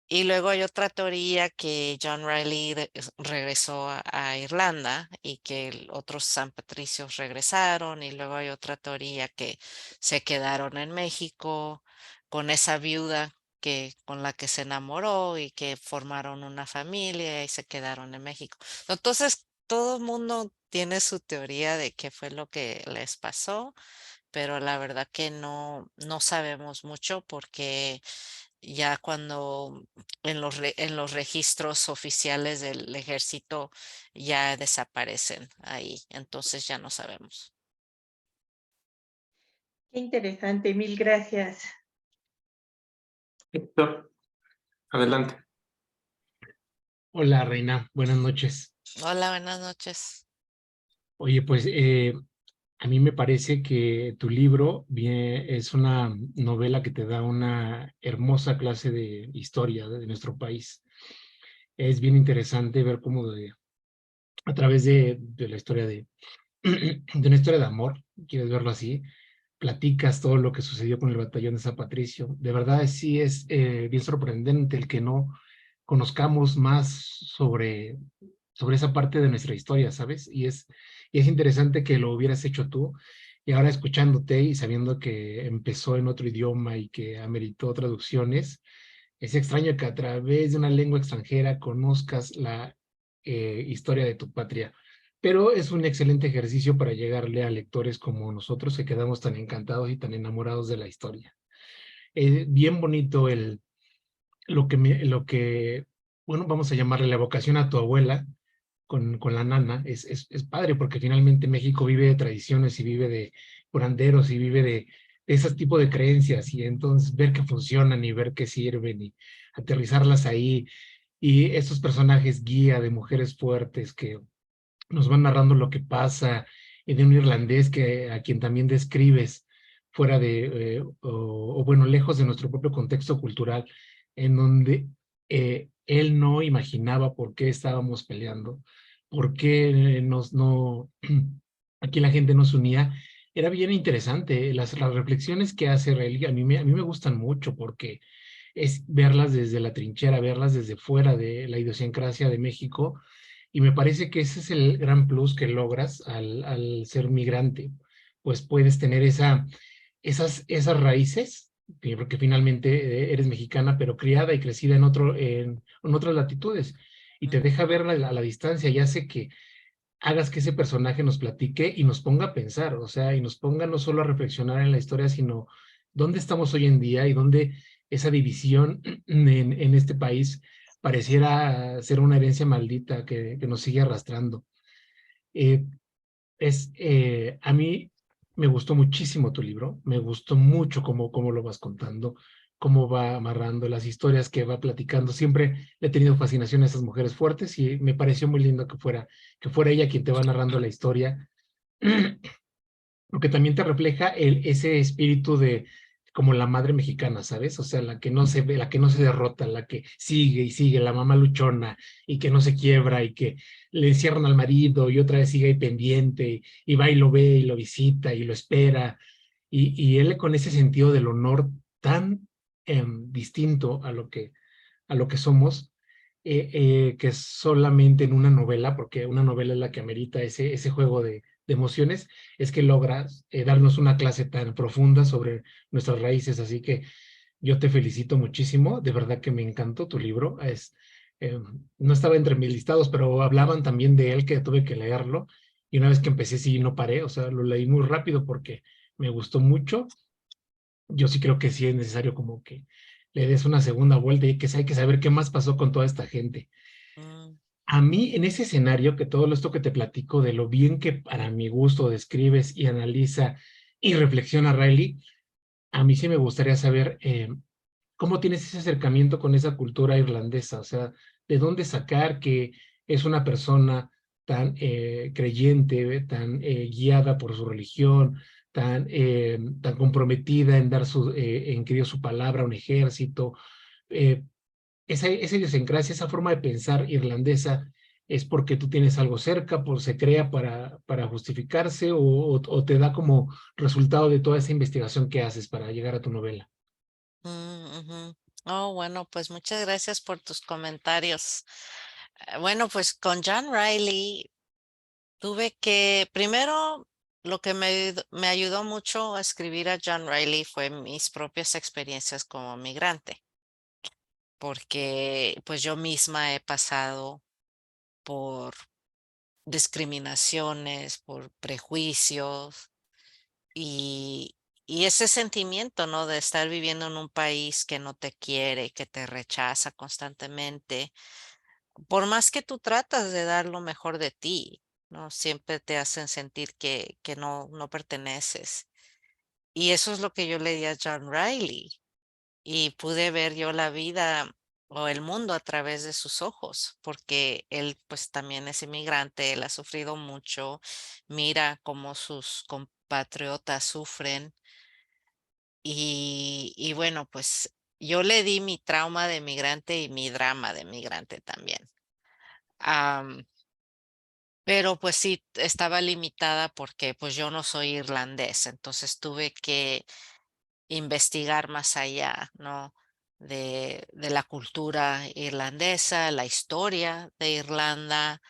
Y luego hay otra teoría que John Riley regresó a Irlanda y que otros San Patricios regresaron. Y luego hay otra teoría que se quedaron en México con esa viuda con la que se enamoró y que formaron una familia y se quedaron en México. Entonces, todo el mundo tiene su teoría de qué fue lo que les pasó, pero la verdad que no sabemos mucho porque ya cuando en los registros oficiales del ejército ya desaparecen ahí, entonces ya no sabemos. Qué interesante, mil gracias. Héctor, adelante. Hola, Reina, buenas noches. Hola, buenas noches. Oye, pues a mí me parece que tu libro es una novela que te da una hermosa clase de historia de nuestro país. Es bien interesante ver cómo a través de la historia de una historia de amor, quieres verlo así, platicas todo lo que sucedió con el batallón de San Patricio. De verdad, sí es bien sorprendente el que no conozcamos más sobre esa parte de nuestra historia, ¿sabes? Y es interesante que lo hubieras hecho tú, y ahora escuchándote y sabiendo que empezó en otro idioma y que ameritó traducciones, es extraño que a través de una lengua extranjera conozcas la historia de tu patria, pero es un excelente ejercicio para llegarle a lectores como nosotros que quedamos tan encantados y tan enamorados de la historia. Es bien bonito bueno, vamos a llamarle la vocación a tu abuela con la nana. Es padre porque finalmente México vive de tradiciones y vive de curanderos y vive de ese tipo de creencias, y entonces ver que funcionan y ver que sirven y aterrizarlas ahí, y estos personajes guía de mujeres fuertes que nos van narrando lo que pasa, y de un irlandés a quien también describes fuera o bueno, lejos de nuestro propio contexto cultural, en donde él no imaginaba por qué estábamos peleando, por qué aquí la gente nos unía. Era bien interesante. Las reflexiones que hace Rael a mí me gustan mucho, porque es verlas desde la trinchera, verlas desde fuera de la idiosincrasia de México, y me parece que ese es el gran plus que logras al ser migrante. Pues puedes tener esas raíces, porque finalmente eres mexicana, pero criada y crecida en otras latitudes, y te deja verla a la distancia, y hace que hagas que ese personaje nos platique y nos ponga a pensar, o sea, y nos ponga no solo a reflexionar en la historia, sino dónde estamos hoy en día y dónde esa división en este país pareciera ser una herencia maldita que nos sigue arrastrando. Eh, a mí me gustó muchísimo tu libro, me gustó mucho cómo lo vas contando, cómo va amarrando las historias que va platicando. Siempre le he tenido fascinación a esas mujeres fuertes, y me pareció muy lindo que fuera ella quien te va narrando la historia, porque también te refleja ese espíritu de como la madre mexicana, ¿sabes? O sea, la que no se ve, la que no se derrota, la que sigue y sigue, la mamá luchona y que no se quiebra, y que le encierran al marido y otra vez sigue ahí pendiente, y va y lo ve y lo visita y lo espera, y él con ese sentido del honor tan distinto a lo que somos, que solamente en una novela, porque una novela es la que amerita ese juego de emociones, es que logras darnos una clase tan profunda sobre nuestras raíces. Así que yo te felicito muchísimo, de verdad que me encantó tu libro. No estaba entre mis listados, pero hablaban también de él, que tuve que leerlo, y una vez que empecé sí no paré, o sea, lo leí muy rápido porque me gustó mucho. Yo sí creo que sí es necesario como que le des una segunda vuelta, y que hay que saber qué más pasó con toda esta gente. Mm, A mí, en ese escenario, que todo esto que te platico de lo bien que para mi gusto describes y analiza y reflexiona Riley, a mí sí me gustaría saber cómo tienes ese acercamiento con esa cultura irlandesa. O sea, de dónde sacar que es una persona tan creyente, tan guiada por su religión, tan comprometida en que dio su palabra a un ejército. eh, esa idiosincrasia, esa forma de pensar irlandesa, ¿es porque tú tienes algo cerca, se crea para justificarse, o te da como resultado de toda esa investigación que haces para llegar a tu novela? ujú. Oh, bueno, pues muchas gracias por tus comentarios. Bueno, pues con John Riley tuve que, primero, lo que me ayudó mucho a escribir a John Riley fue mis propias experiencias como migrante, porque pues yo misma he pasado por discriminaciones, por prejuicios, y, y ese sentimiento, ¿no? De estar viviendo en un país que no te quiere, que te rechaza constantemente, por más que tú tratas de dar lo mejor de ti, ¿no? Siempre te hacen sentir que no perteneces. Y eso es lo que yo le di a John Riley. Y pude ver yo la vida o el mundo a través de sus ojos, porque él pues también es inmigrante, él ha sufrido mucho, mira cómo sus compatriotas sufren y bueno, pues yo le di mi trauma de migrante y mi drama de migrante también. Pero pues sí, estaba limitada porque pues yo no soy irlandés, entonces tuve que investigar más allá, ¿no? De la cultura irlandesa, la historia de Irlanda,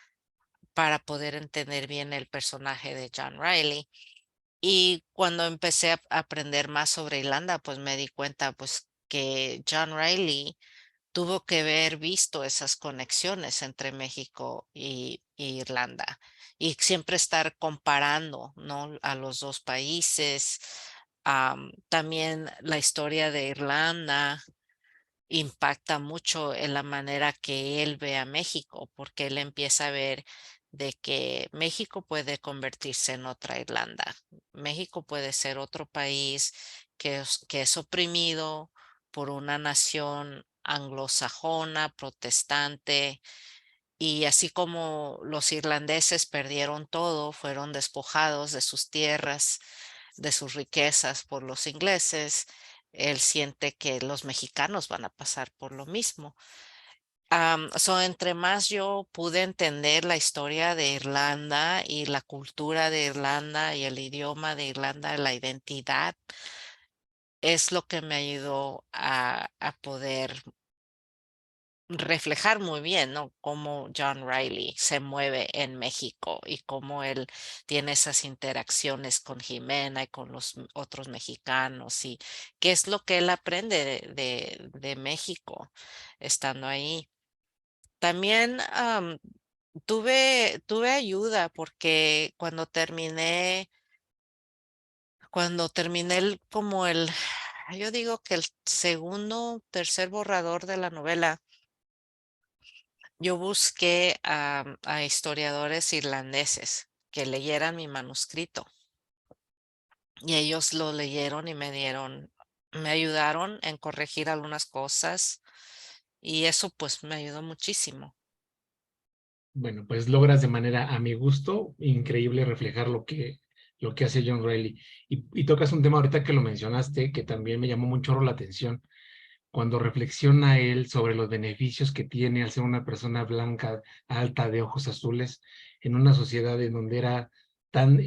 para poder entender bien el personaje de John Riley. Y cuando empecé a aprender más sobre Irlanda, pues me di cuenta pues que John Riley tuvo que haber visto esas conexiones entre México y Irlanda y siempre estar comparando, ¿no? A los dos países. También la historia de Irlanda impacta mucho en la manera que él ve a México, porque él empieza a ver de que México puede convertirse en otra Irlanda. México puede ser otro país que es oprimido por una nación anglosajona, protestante, y así como los irlandeses perdieron todo, fueron despojados de sus tierras, de sus riquezas por los ingleses, él siente que los mexicanos van a pasar por lo mismo. Entre más yo pude entender la historia de Irlanda y la cultura de Irlanda y el idioma de Irlanda, la identidad, es lo que me ayudó a poder reflejar muy bien, ¿no? Cómo John Riley se mueve en México y cómo él tiene esas interacciones con Jimena y con los otros mexicanos y qué es lo que él aprende de México estando ahí. También tuve ayuda porque cuando terminé yo digo que el segundo, tercer borrador de la novela, yo busqué a historiadores irlandeses que leyeran mi manuscrito y ellos lo leyeron y me ayudaron en corregir algunas cosas y eso pues me ayudó muchísimo. Bueno, pues logras de manera, a mi gusto, increíble reflejar lo que hace John Riley. Y tocas un tema ahorita que lo mencionaste, que también me llamó mucho la atención, cuando reflexiona él sobre los beneficios que tiene al ser una persona blanca, alta, de ojos azules, en una sociedad en donde era tan,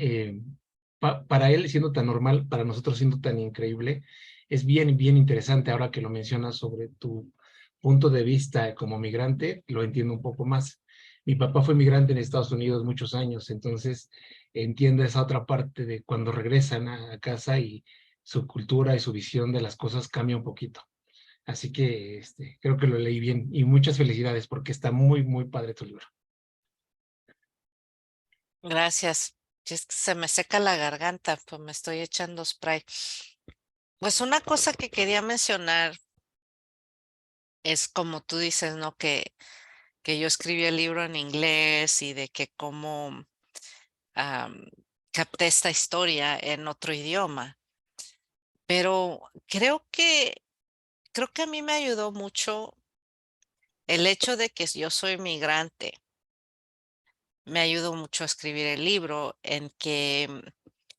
para él siendo tan normal, para nosotros siendo tan increíble. Es bien, bien interesante ahora que lo mencionas sobre tu punto de vista como migrante, lo entiendo un poco más. Mi papá fue migrante en Estados Unidos muchos años, entonces entiendo esa otra parte de cuando regresan a casa y su cultura y su visión de las cosas cambia un poquito. Así que creo que lo leí bien y muchas felicidades porque está muy, muy padre tu libro. Gracias. Si es que se me seca la garganta, pues me estoy echando spray. Pues una cosa que quería mencionar es como tú dices, ¿no? Que yo escribí el libro en inglés y de que cómo capté esta historia en otro idioma. Pero creo que a mí me ayudó mucho el hecho de que yo soy migrante. Me ayudó mucho a escribir el libro en que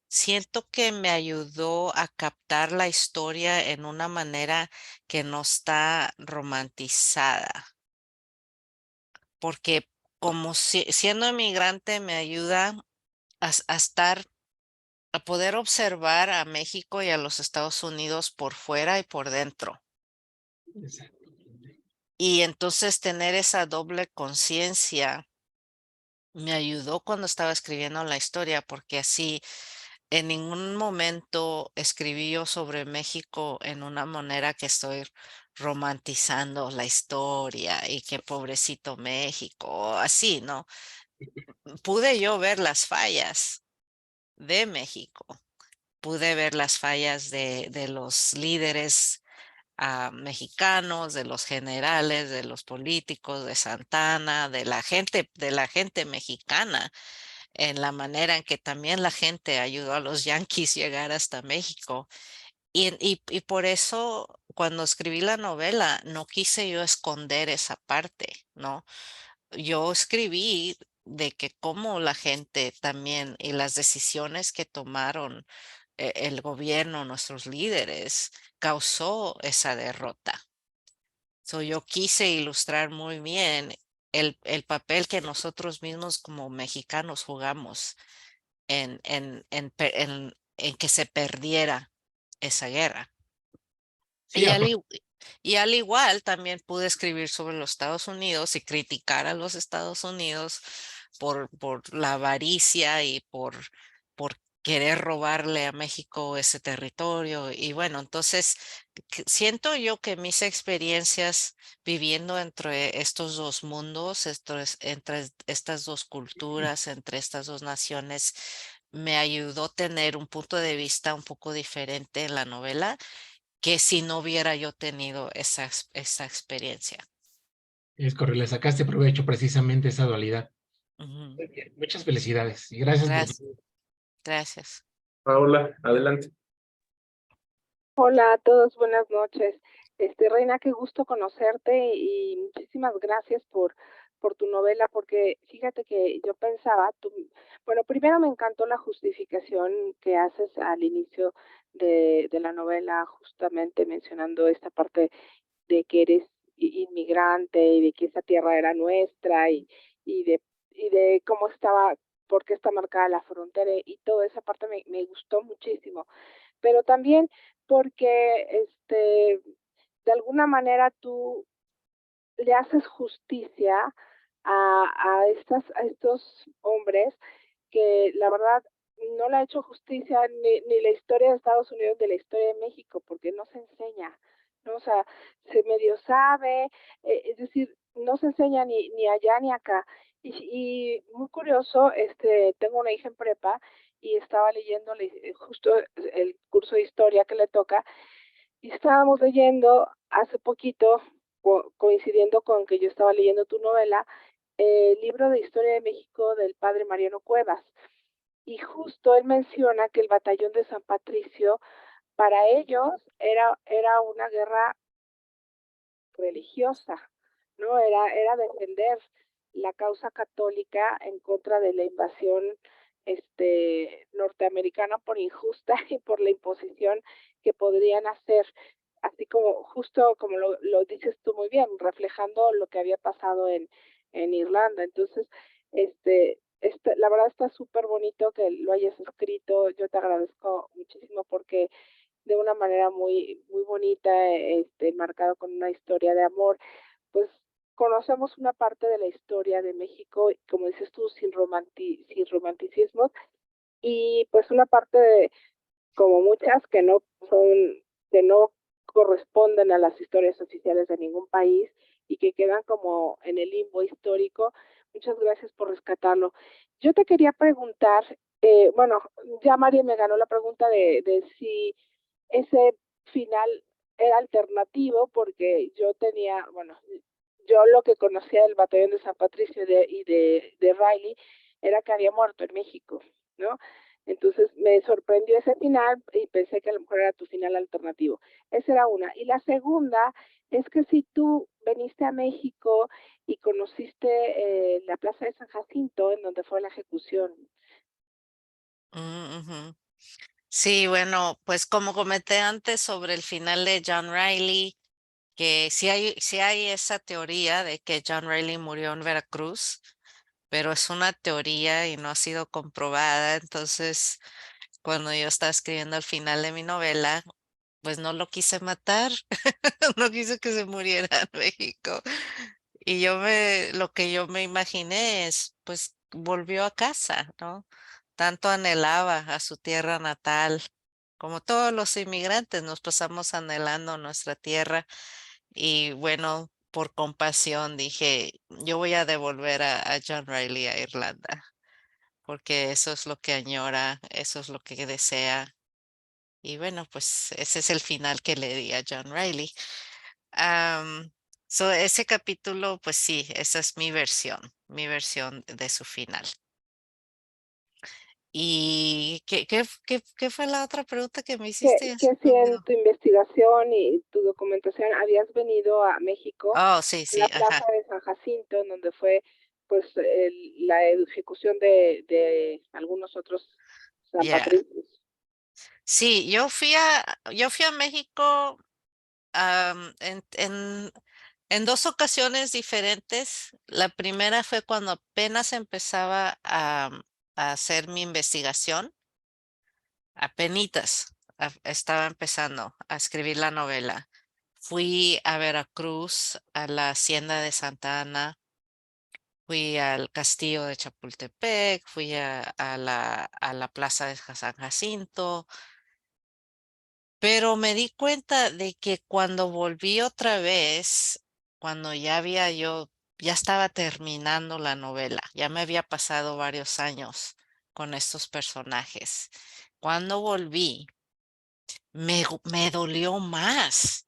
siento que me ayudó a captar la historia en una manera que no está romantizada. Porque como siendo inmigrante me ayuda a poder observar a México y a los Estados Unidos por fuera y por dentro. Exacto. Y entonces tener esa doble conciencia me ayudó cuando estaba escribiendo la historia, porque así en ningún momento escribí yo sobre México en una manera que estoy romantizando la historia y que pobrecito México, así, ¿no? Pude yo ver las fallas de México, pude ver las fallas de los líderes mexicanos, de los generales, de los políticos, de Santana, de la gente mexicana. en la manera en que también la gente ayudó a los yanquis llegar hasta México. Y por eso cuando escribí la novela no quise yo esconder esa parte, ¿no? Yo escribí de que cómo la gente también y las decisiones que tomaron el gobierno, nuestros líderes, causó esa derrota. So, yo quise ilustrar muy bien el papel que nosotros mismos como mexicanos jugamos en que se perdiera esa guerra. Sí, Y al igual también pude escribir sobre los Estados Unidos y criticar a los Estados Unidos por la avaricia y por querer robarle a México ese territorio. Y bueno, entonces siento yo que mis experiencias viviendo entre estos dos mundos, entre estas dos culturas, entre estas dos naciones, me ayudó a tener un punto de vista un poco diferente en la novela que si no hubiera yo tenido esa experiencia. es correcto, le sacaste provecho precisamente esa dualidad. Ujú. Muy bien, muchas felicidades y gracias por Gracias. Gracias. Paola, adelante. Hola a todos, buenas noches. Reina, qué gusto conocerte y muchísimas gracias por tu novela, porque fíjate que yo pensaba, bueno, primero me encantó la justificación que haces al inicio de la novela, justamente mencionando esta parte de que eres inmigrante y de que esa tierra era nuestra y de, y de cómo estaba, por qué está marcada la frontera y toda esa parte me gustó muchísimo. Pero también porque de alguna manera tú le haces justicia a estos hombres que la verdad no le ha hecho justicia ni la historia de Estados Unidos de la historia de México, porque no se enseña, ¿no? O sea, se medio sabe, es decir, no se enseña ni allá ni acá. Y muy curioso, tengo una hija en prepa y estaba leyendo justo el curso de historia que le toca, y estábamos leyendo hace poquito, coincidiendo con que yo estaba leyendo tu novela, el libro de historia de México del padre Mariano Cuevas. Y justo él menciona que el batallón de San Patricio, para ellos, era una guerra religiosa, ¿no? Era defender la causa católica en contra de la invasión norteamericana por injusta y por la imposición que podrían hacer, así como justo como lo dices tú muy bien, reflejando lo que había pasado en Irlanda. Entonces, la verdad está súper bonito que lo hayas escrito. Yo te agradezco muchísimo porque de una manera muy bonita, marcado con una historia de amor, pues conocemos una parte de la historia de México, como dices tú, sin romanticismos, y pues una parte como muchas, que no corresponden a las historias oficiales de ningún país y que quedan como en el limbo histórico. Muchas gracias por rescatarlo. Yo te quería preguntar, bueno, ya María me ganó la pregunta de si ese final era alternativo, porque yo tenía, bueno, yo lo que conocía del batallón de San Patricio y de Riley era que había muerto en México, ¿no? Entonces me sorprendió ese final y pensé que a lo mejor era tu final alternativo. Esa era una. Y la segunda es que si tú viniste a México y conociste la Plaza de San Jacinto, en donde fue la ejecución. Ujú. Sí, bueno, pues como comenté antes sobre el final de John Riley, que sí hay esa teoría de que John Riley murió en Veracruz, pero es una teoría y no ha sido comprobada. Entonces, cuando yo estaba escribiendo el final de mi novela, pues no lo quise matar, no quise que se muriera en México. Y lo que yo me imaginé es, pues volvió a casa, ¿no? Tanto anhelaba a su tierra natal, como todos los inmigrantes nos pasamos anhelando nuestra tierra. Y bueno, por compasión dije, yo voy a devolver a John Riley a Irlanda, porque eso es lo que añora, eso es lo que desea. Y bueno, pues ese es el final que le di a John Riley. Am, ese capítulo, pues sí, esa es mi versión de su final. ¿Y qué fue la otra pregunta que me Que, hiciste? Ya se que me si en olvidó. tu investigación y tu documentación habías venido a México, Oh, sí, a la sí, ajá. plaza de San Jacinto, en donde fue pues la ejecución de algunos otros San Ya. Patricios. Sí, yo fui a México en 2 ocasiones diferentes. La primera fue cuando apenas empezaba a hacer mi investigación, apenitas estaba empezando a escribir la novela. Fui a Veracruz, a la Hacienda de Santa Ana, fui al Castillo de Chapultepec, fui a la Plaza de San Jacinto. Pero me di cuenta de que cuando volví otra vez, cuando ya estaba terminando la novela, ya me había pasado varios años con estos personajes. Cuando volví, me dolió más.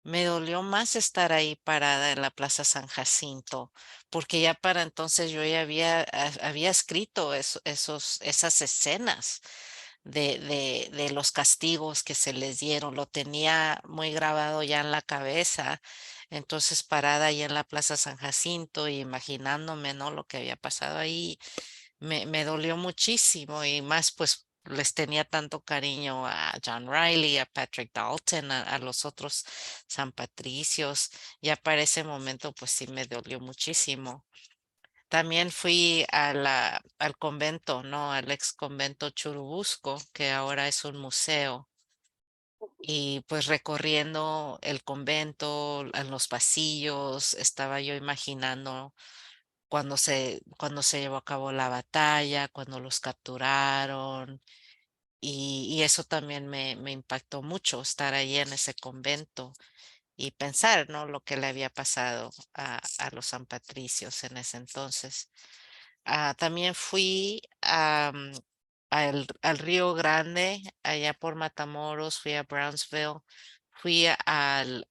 Me dolió más estar ahí parada en la Plaza San Jacinto, porque ya para entonces yo ya había escrito esas escenas de los castigos que se les dieron, lo tenía muy grabado ya en la cabeza. Entonces parada ahí en la Plaza San Jacinto y imaginándome, ¿no? Lo que había pasado ahí, me dolió muchísimo y más pues les tenía tanto cariño a John Riley, a Patrick Dalton, a los otros San Patricios. Ya para ese momento pues sí me dolió muchísimo. También fui al convento, ¿no? Al ex convento Churubusco, que ahora es un museo. Y pues recorriendo el convento, en los pasillos, estaba yo imaginando cuando se llevó a cabo la batalla, cuando los capturaron. Y eso también me impactó mucho, estar ahí en ese convento y pensar, ¿no? Lo que le había pasado a los San Patricios en ese entonces. También fui al Río Grande, allá por Matamoros, fui a Brownsville, fui al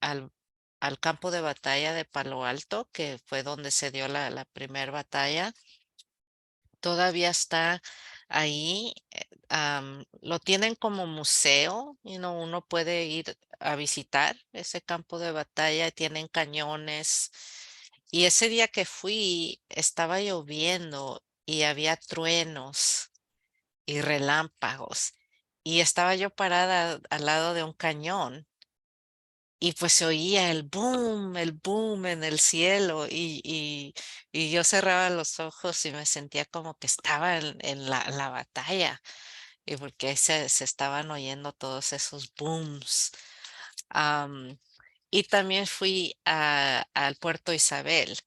campo de batalla de Palo Alto, que fue donde se dio la primera batalla. Todavía está ahí. Lo tienen como museo, uno puede ir a visitar ese campo de batalla, tienen cañones. Y ese día que fui estaba lloviendo y había truenos y relámpagos. Y estaba yo parada al lado de un cañón y pues se oía el boom en el cielo y yo cerraba los ojos y me sentía como que estaba en la batalla y porque ahí se estaban oyendo todos esos booms. Am, y también fui al Puerto Isabel,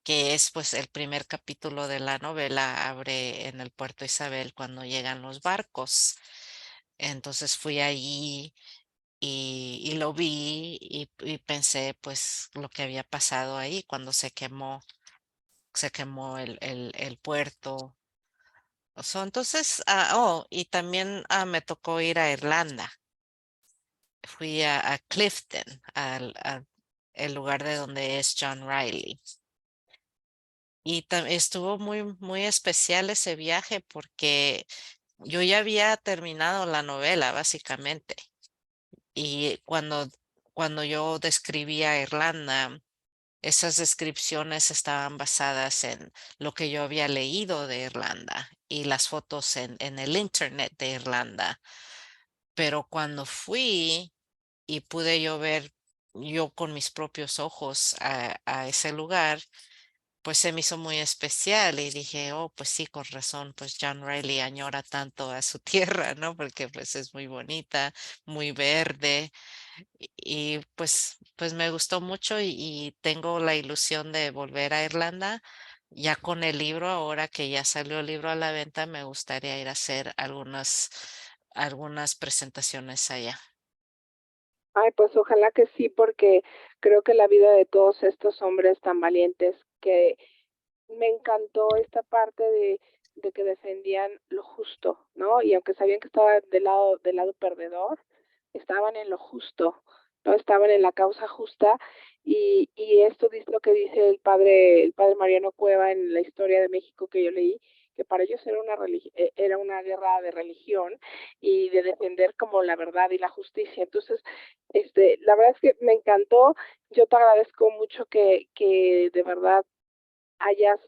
que es pues el primer capítulo de la novela, abre en el Puerto Isabel cuando llegan los barcos. Entonces fui allí y lo vi y pensé pues lo que había pasado ahí cuando se quemó el puerto. Entonces, y también me tocó ir a Irlanda. Fui a Clifton, el lugar de donde es John Riley. Y estuvo muy, muy especial ese viaje porque yo ya había terminado la novela, básicamente. Y cuando yo describía Irlanda, esas descripciones estaban basadas en lo que yo había leído de Irlanda y las fotos en el internet de Irlanda. Pero cuando fui y pude yo ver yo con mis propios ojos a ese lugar, pues se me hizo muy especial y dije, oh, pues sí, con razón, pues John Riley añora tanto a su tierra, ¿no? Porque pues es muy bonita, muy verde y pues me gustó mucho y tengo la ilusión de volver a Irlanda. Ya con el libro, ahora que ya salió el libro a la venta, me gustaría ir a hacer algunas presentaciones allá. Ay, pues ojalá que sí, porque creo que la vida de todos estos hombres tan valientes que me encantó esta parte de que defendían lo justo, ¿no? Y aunque sabían que estaban del lado perdedor, estaban en lo justo, ¿no? Estaban en la causa justa. Y esto dice lo que dice el padre Mariano Cueva en la historia de México que yo leí, que para ellos era una guerra de religión y de defender como la verdad y la justicia. Entonces, la verdad es que me encantó. Yo te agradezco mucho que de verdad hayas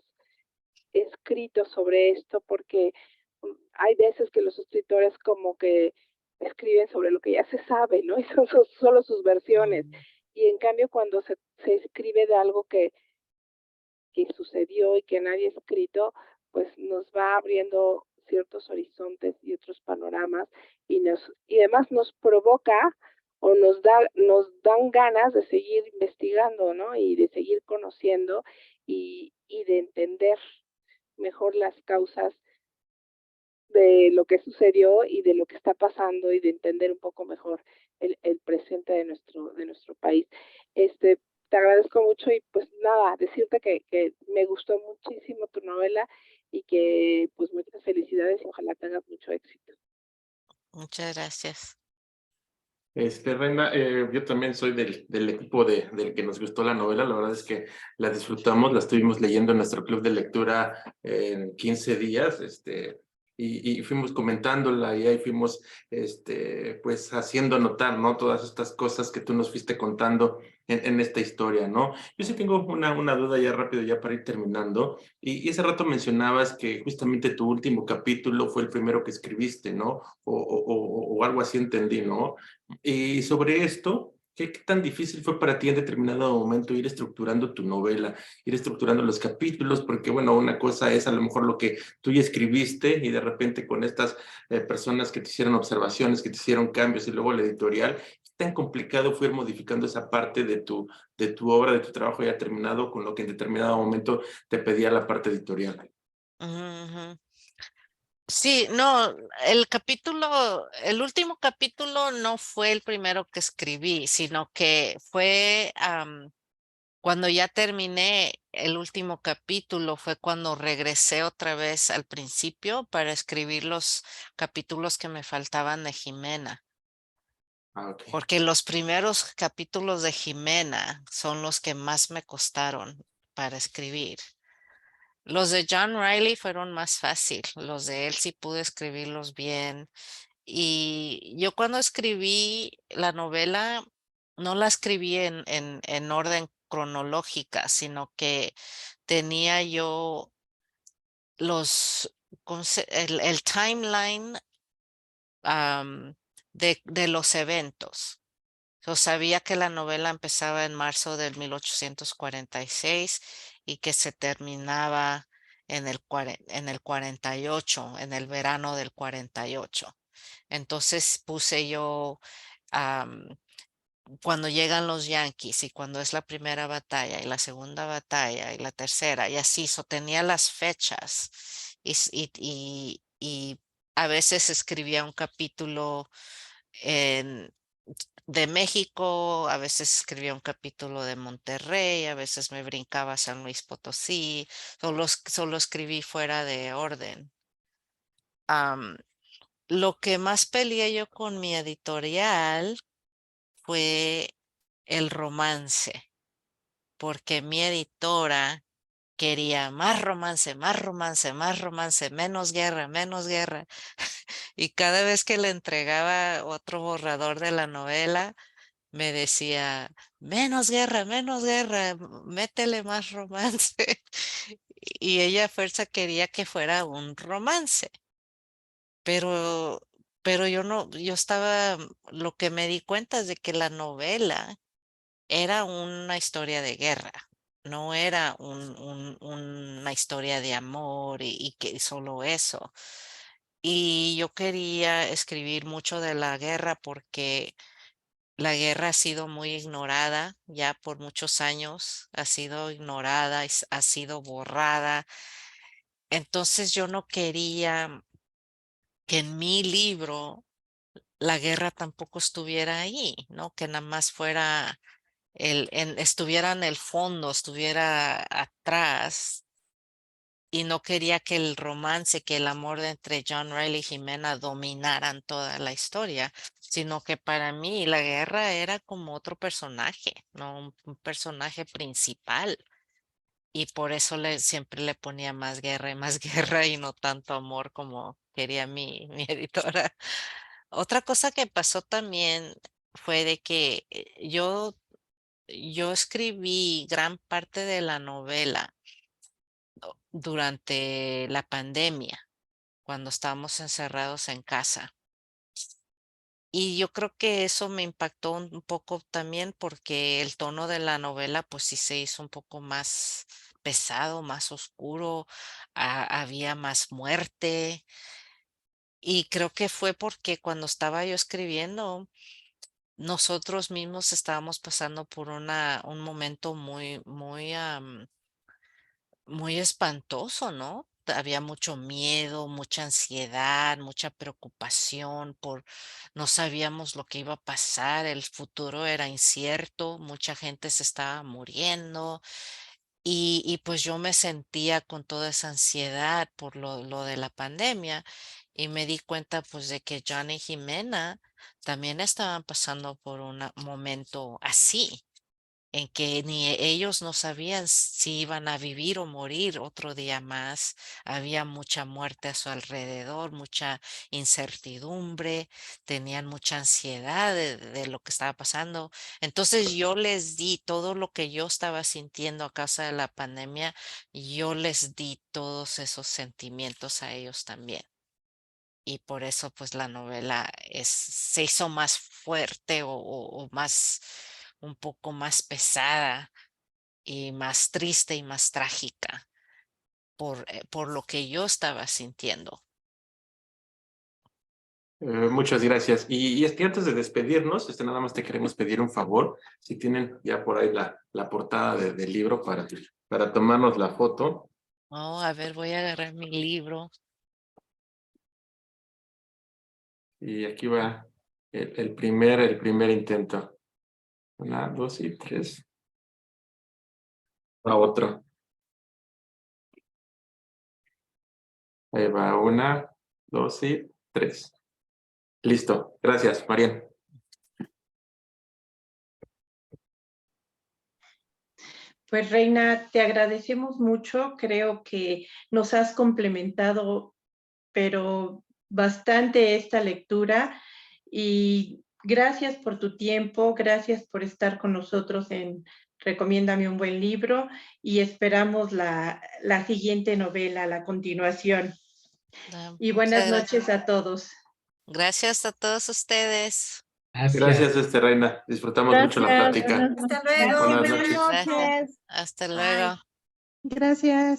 escrito sobre esto, porque hay veces que los escritores como que escriben sobre lo que ya se sabe, ¿no? Y son solo sus versiones. Y en cambio, cuando se escribe de algo que sucedió y que nadie ha escrito, pues nos va abriendo ciertos horizontes y otros panoramas y además nos provoca o nos dan ganas de seguir investigando, ¿no? Y de seguir conociendo y de entender mejor las causas de lo que sucedió y de lo que está pasando y de entender un poco mejor el presente de nuestro país. Te agradezco mucho y pues nada, decirte que me gustó muchísimo tu novela y que pues muchas felicidades y ojalá tengas mucho éxito. Muchas gracias. Reina, yo también soy del equipo del que nos gustó la novela. La verdad es que la disfrutamos, la estuvimos leyendo en nuestro club de lectura en 15 días, y fuimos comentándola y ahí fuimos, pues haciendo notar, ¿no? Todas estas cosas que tú nos fuiste contando en esta historia, ¿no? Yo sí tengo una duda ya rápido, ya para ir terminando. Y ese rato mencionabas que justamente tu último capítulo fue el primero que escribiste, ¿no? O algo así entendí, ¿no? Y sobre esto, ¿qué tan difícil fue para ti en determinado momento ir estructurando tu novela, ir estructurando los capítulos? Porque, bueno, una cosa es a lo mejor lo que tú ya escribiste y de repente con estas personas que te hicieron observaciones, que te hicieron cambios y luego la editorial, ¿qué tan complicado fue ir modificando esa parte de tu obra, de tu trabajo ya terminado, con lo que en determinado momento te pedía la parte editorial? Ujú. Sí, no, el último capítulo no fue el primero que escribí, sino que fue cuando ya terminé el último capítulo, fue cuando regresé otra vez al principio para escribir los capítulos que me faltaban de Jimena. Ah, ok. Porque los primeros capítulos de Jimena son los que más me costaron para escribir. Los de John Riley fueron más fácil, los de él sí pude escribirlos bien. Y yo cuando escribí la novela, no la escribí en orden cronológica, sino que tenía yo el timeline de los eventos. Yo sabía que la novela empezaba en marzo del 1846 y que se terminaba en el 48, en el verano del 48. Entonces puse yo cuando llegan los yanquis y cuando es la primera batalla y la segunda batalla y la tercera y así, tenía las fechas y a veces escribía un capítulo de México, a veces escribía un capítulo de Monterrey, a veces me brincaba a San Luis Potosí, solo escribí fuera de orden. Lo que más peleé yo con mi editorial fue el romance, porque mi editora quería más romance, más romance, más romance, menos guerra, menos guerra. Y cada vez que le entregaba otro borrador de la novela, me decía, menos guerra, métele más romance. Y ella a fuerza quería que fuera un romance. Pero, pero yo no, yo estaba, lo que me di cuenta es de que la novela era una historia de guerra, no era una historia de amor y que solo eso. Y yo quería escribir mucho de la guerra porque la guerra ha sido muy ignorada ya por muchos años, ha sido ignorada, ha sido borrada. Entonces yo no quería que en mi libro la guerra tampoco estuviera ahí, ¿no? Que nada más fuera estuviera en el fondo, estuviera atrás. Y no quería que el romance, que el amor entre John Riley y Jimena dominaran toda la historia, sino que para mí la guerra era como otro personaje, no un personaje principal. y por eso siempre le ponía más guerra y más guerra y no tanto amor como quería mi editora. Otra cosa que pasó también fue de que yo escribí gran parte de la novela durante la pandemia, cuando estábamos encerrados en casa. Y yo creo que eso me impactó un poco también porque el tono de la novela pues sí se hizo un poco más pesado, más oscuro, había más muerte. Y creo que fue porque cuando estaba yo escribiendo, nosotros mismos estábamos pasando por un momento muy espantoso, ¿no? Había mucho miedo, mucha ansiedad, mucha preocupación no sabíamos lo que iba a pasar, el futuro era incierto, mucha gente se estaba muriendo y pues yo me sentía con toda esa ansiedad por lo de la pandemia y me di cuenta pues de que Johnny y Jimena también estaban pasando por un momento así en que ni ellos no sabían si iban a vivir o morir otro día más. Había mucha muerte a su alrededor, mucha incertidumbre, tenían mucha ansiedad de lo que estaba pasando. Entonces yo les di todo lo que yo estaba sintiendo a causa de la pandemia, yo les di todos esos sentimientos a ellos también. Y por eso pues la novela se hizo más fuerte o más, un poco más pesada y más triste y más trágica por lo que yo estaba sintiendo. Muchas gracias. Y es que antes de despedirnos, nada más te queremos pedir un favor. Si tienen ya por ahí la portada del libro para tomarnos la foto. Oh, a ver, voy a agarrar mi libro. Y aquí va el primer intento. 1, 2 y 3. A otro. Ahí va 1, 2 y 3. Listo. Gracias, Marian. Pues Reina, te agradecemos mucho. Creo que nos has complementado, pero bastante esta lectura. Y gracias por tu tiempo, gracias por estar con nosotros en Recomiéndame un buen libro y esperamos la siguiente novela, la continuación. Y buenas noches a todos. Gracias a todos ustedes. Gracias, Reina. Disfrutamos mucho la plática. Hasta luego. Buenas noches. Gracias. Hasta luego. Gracias.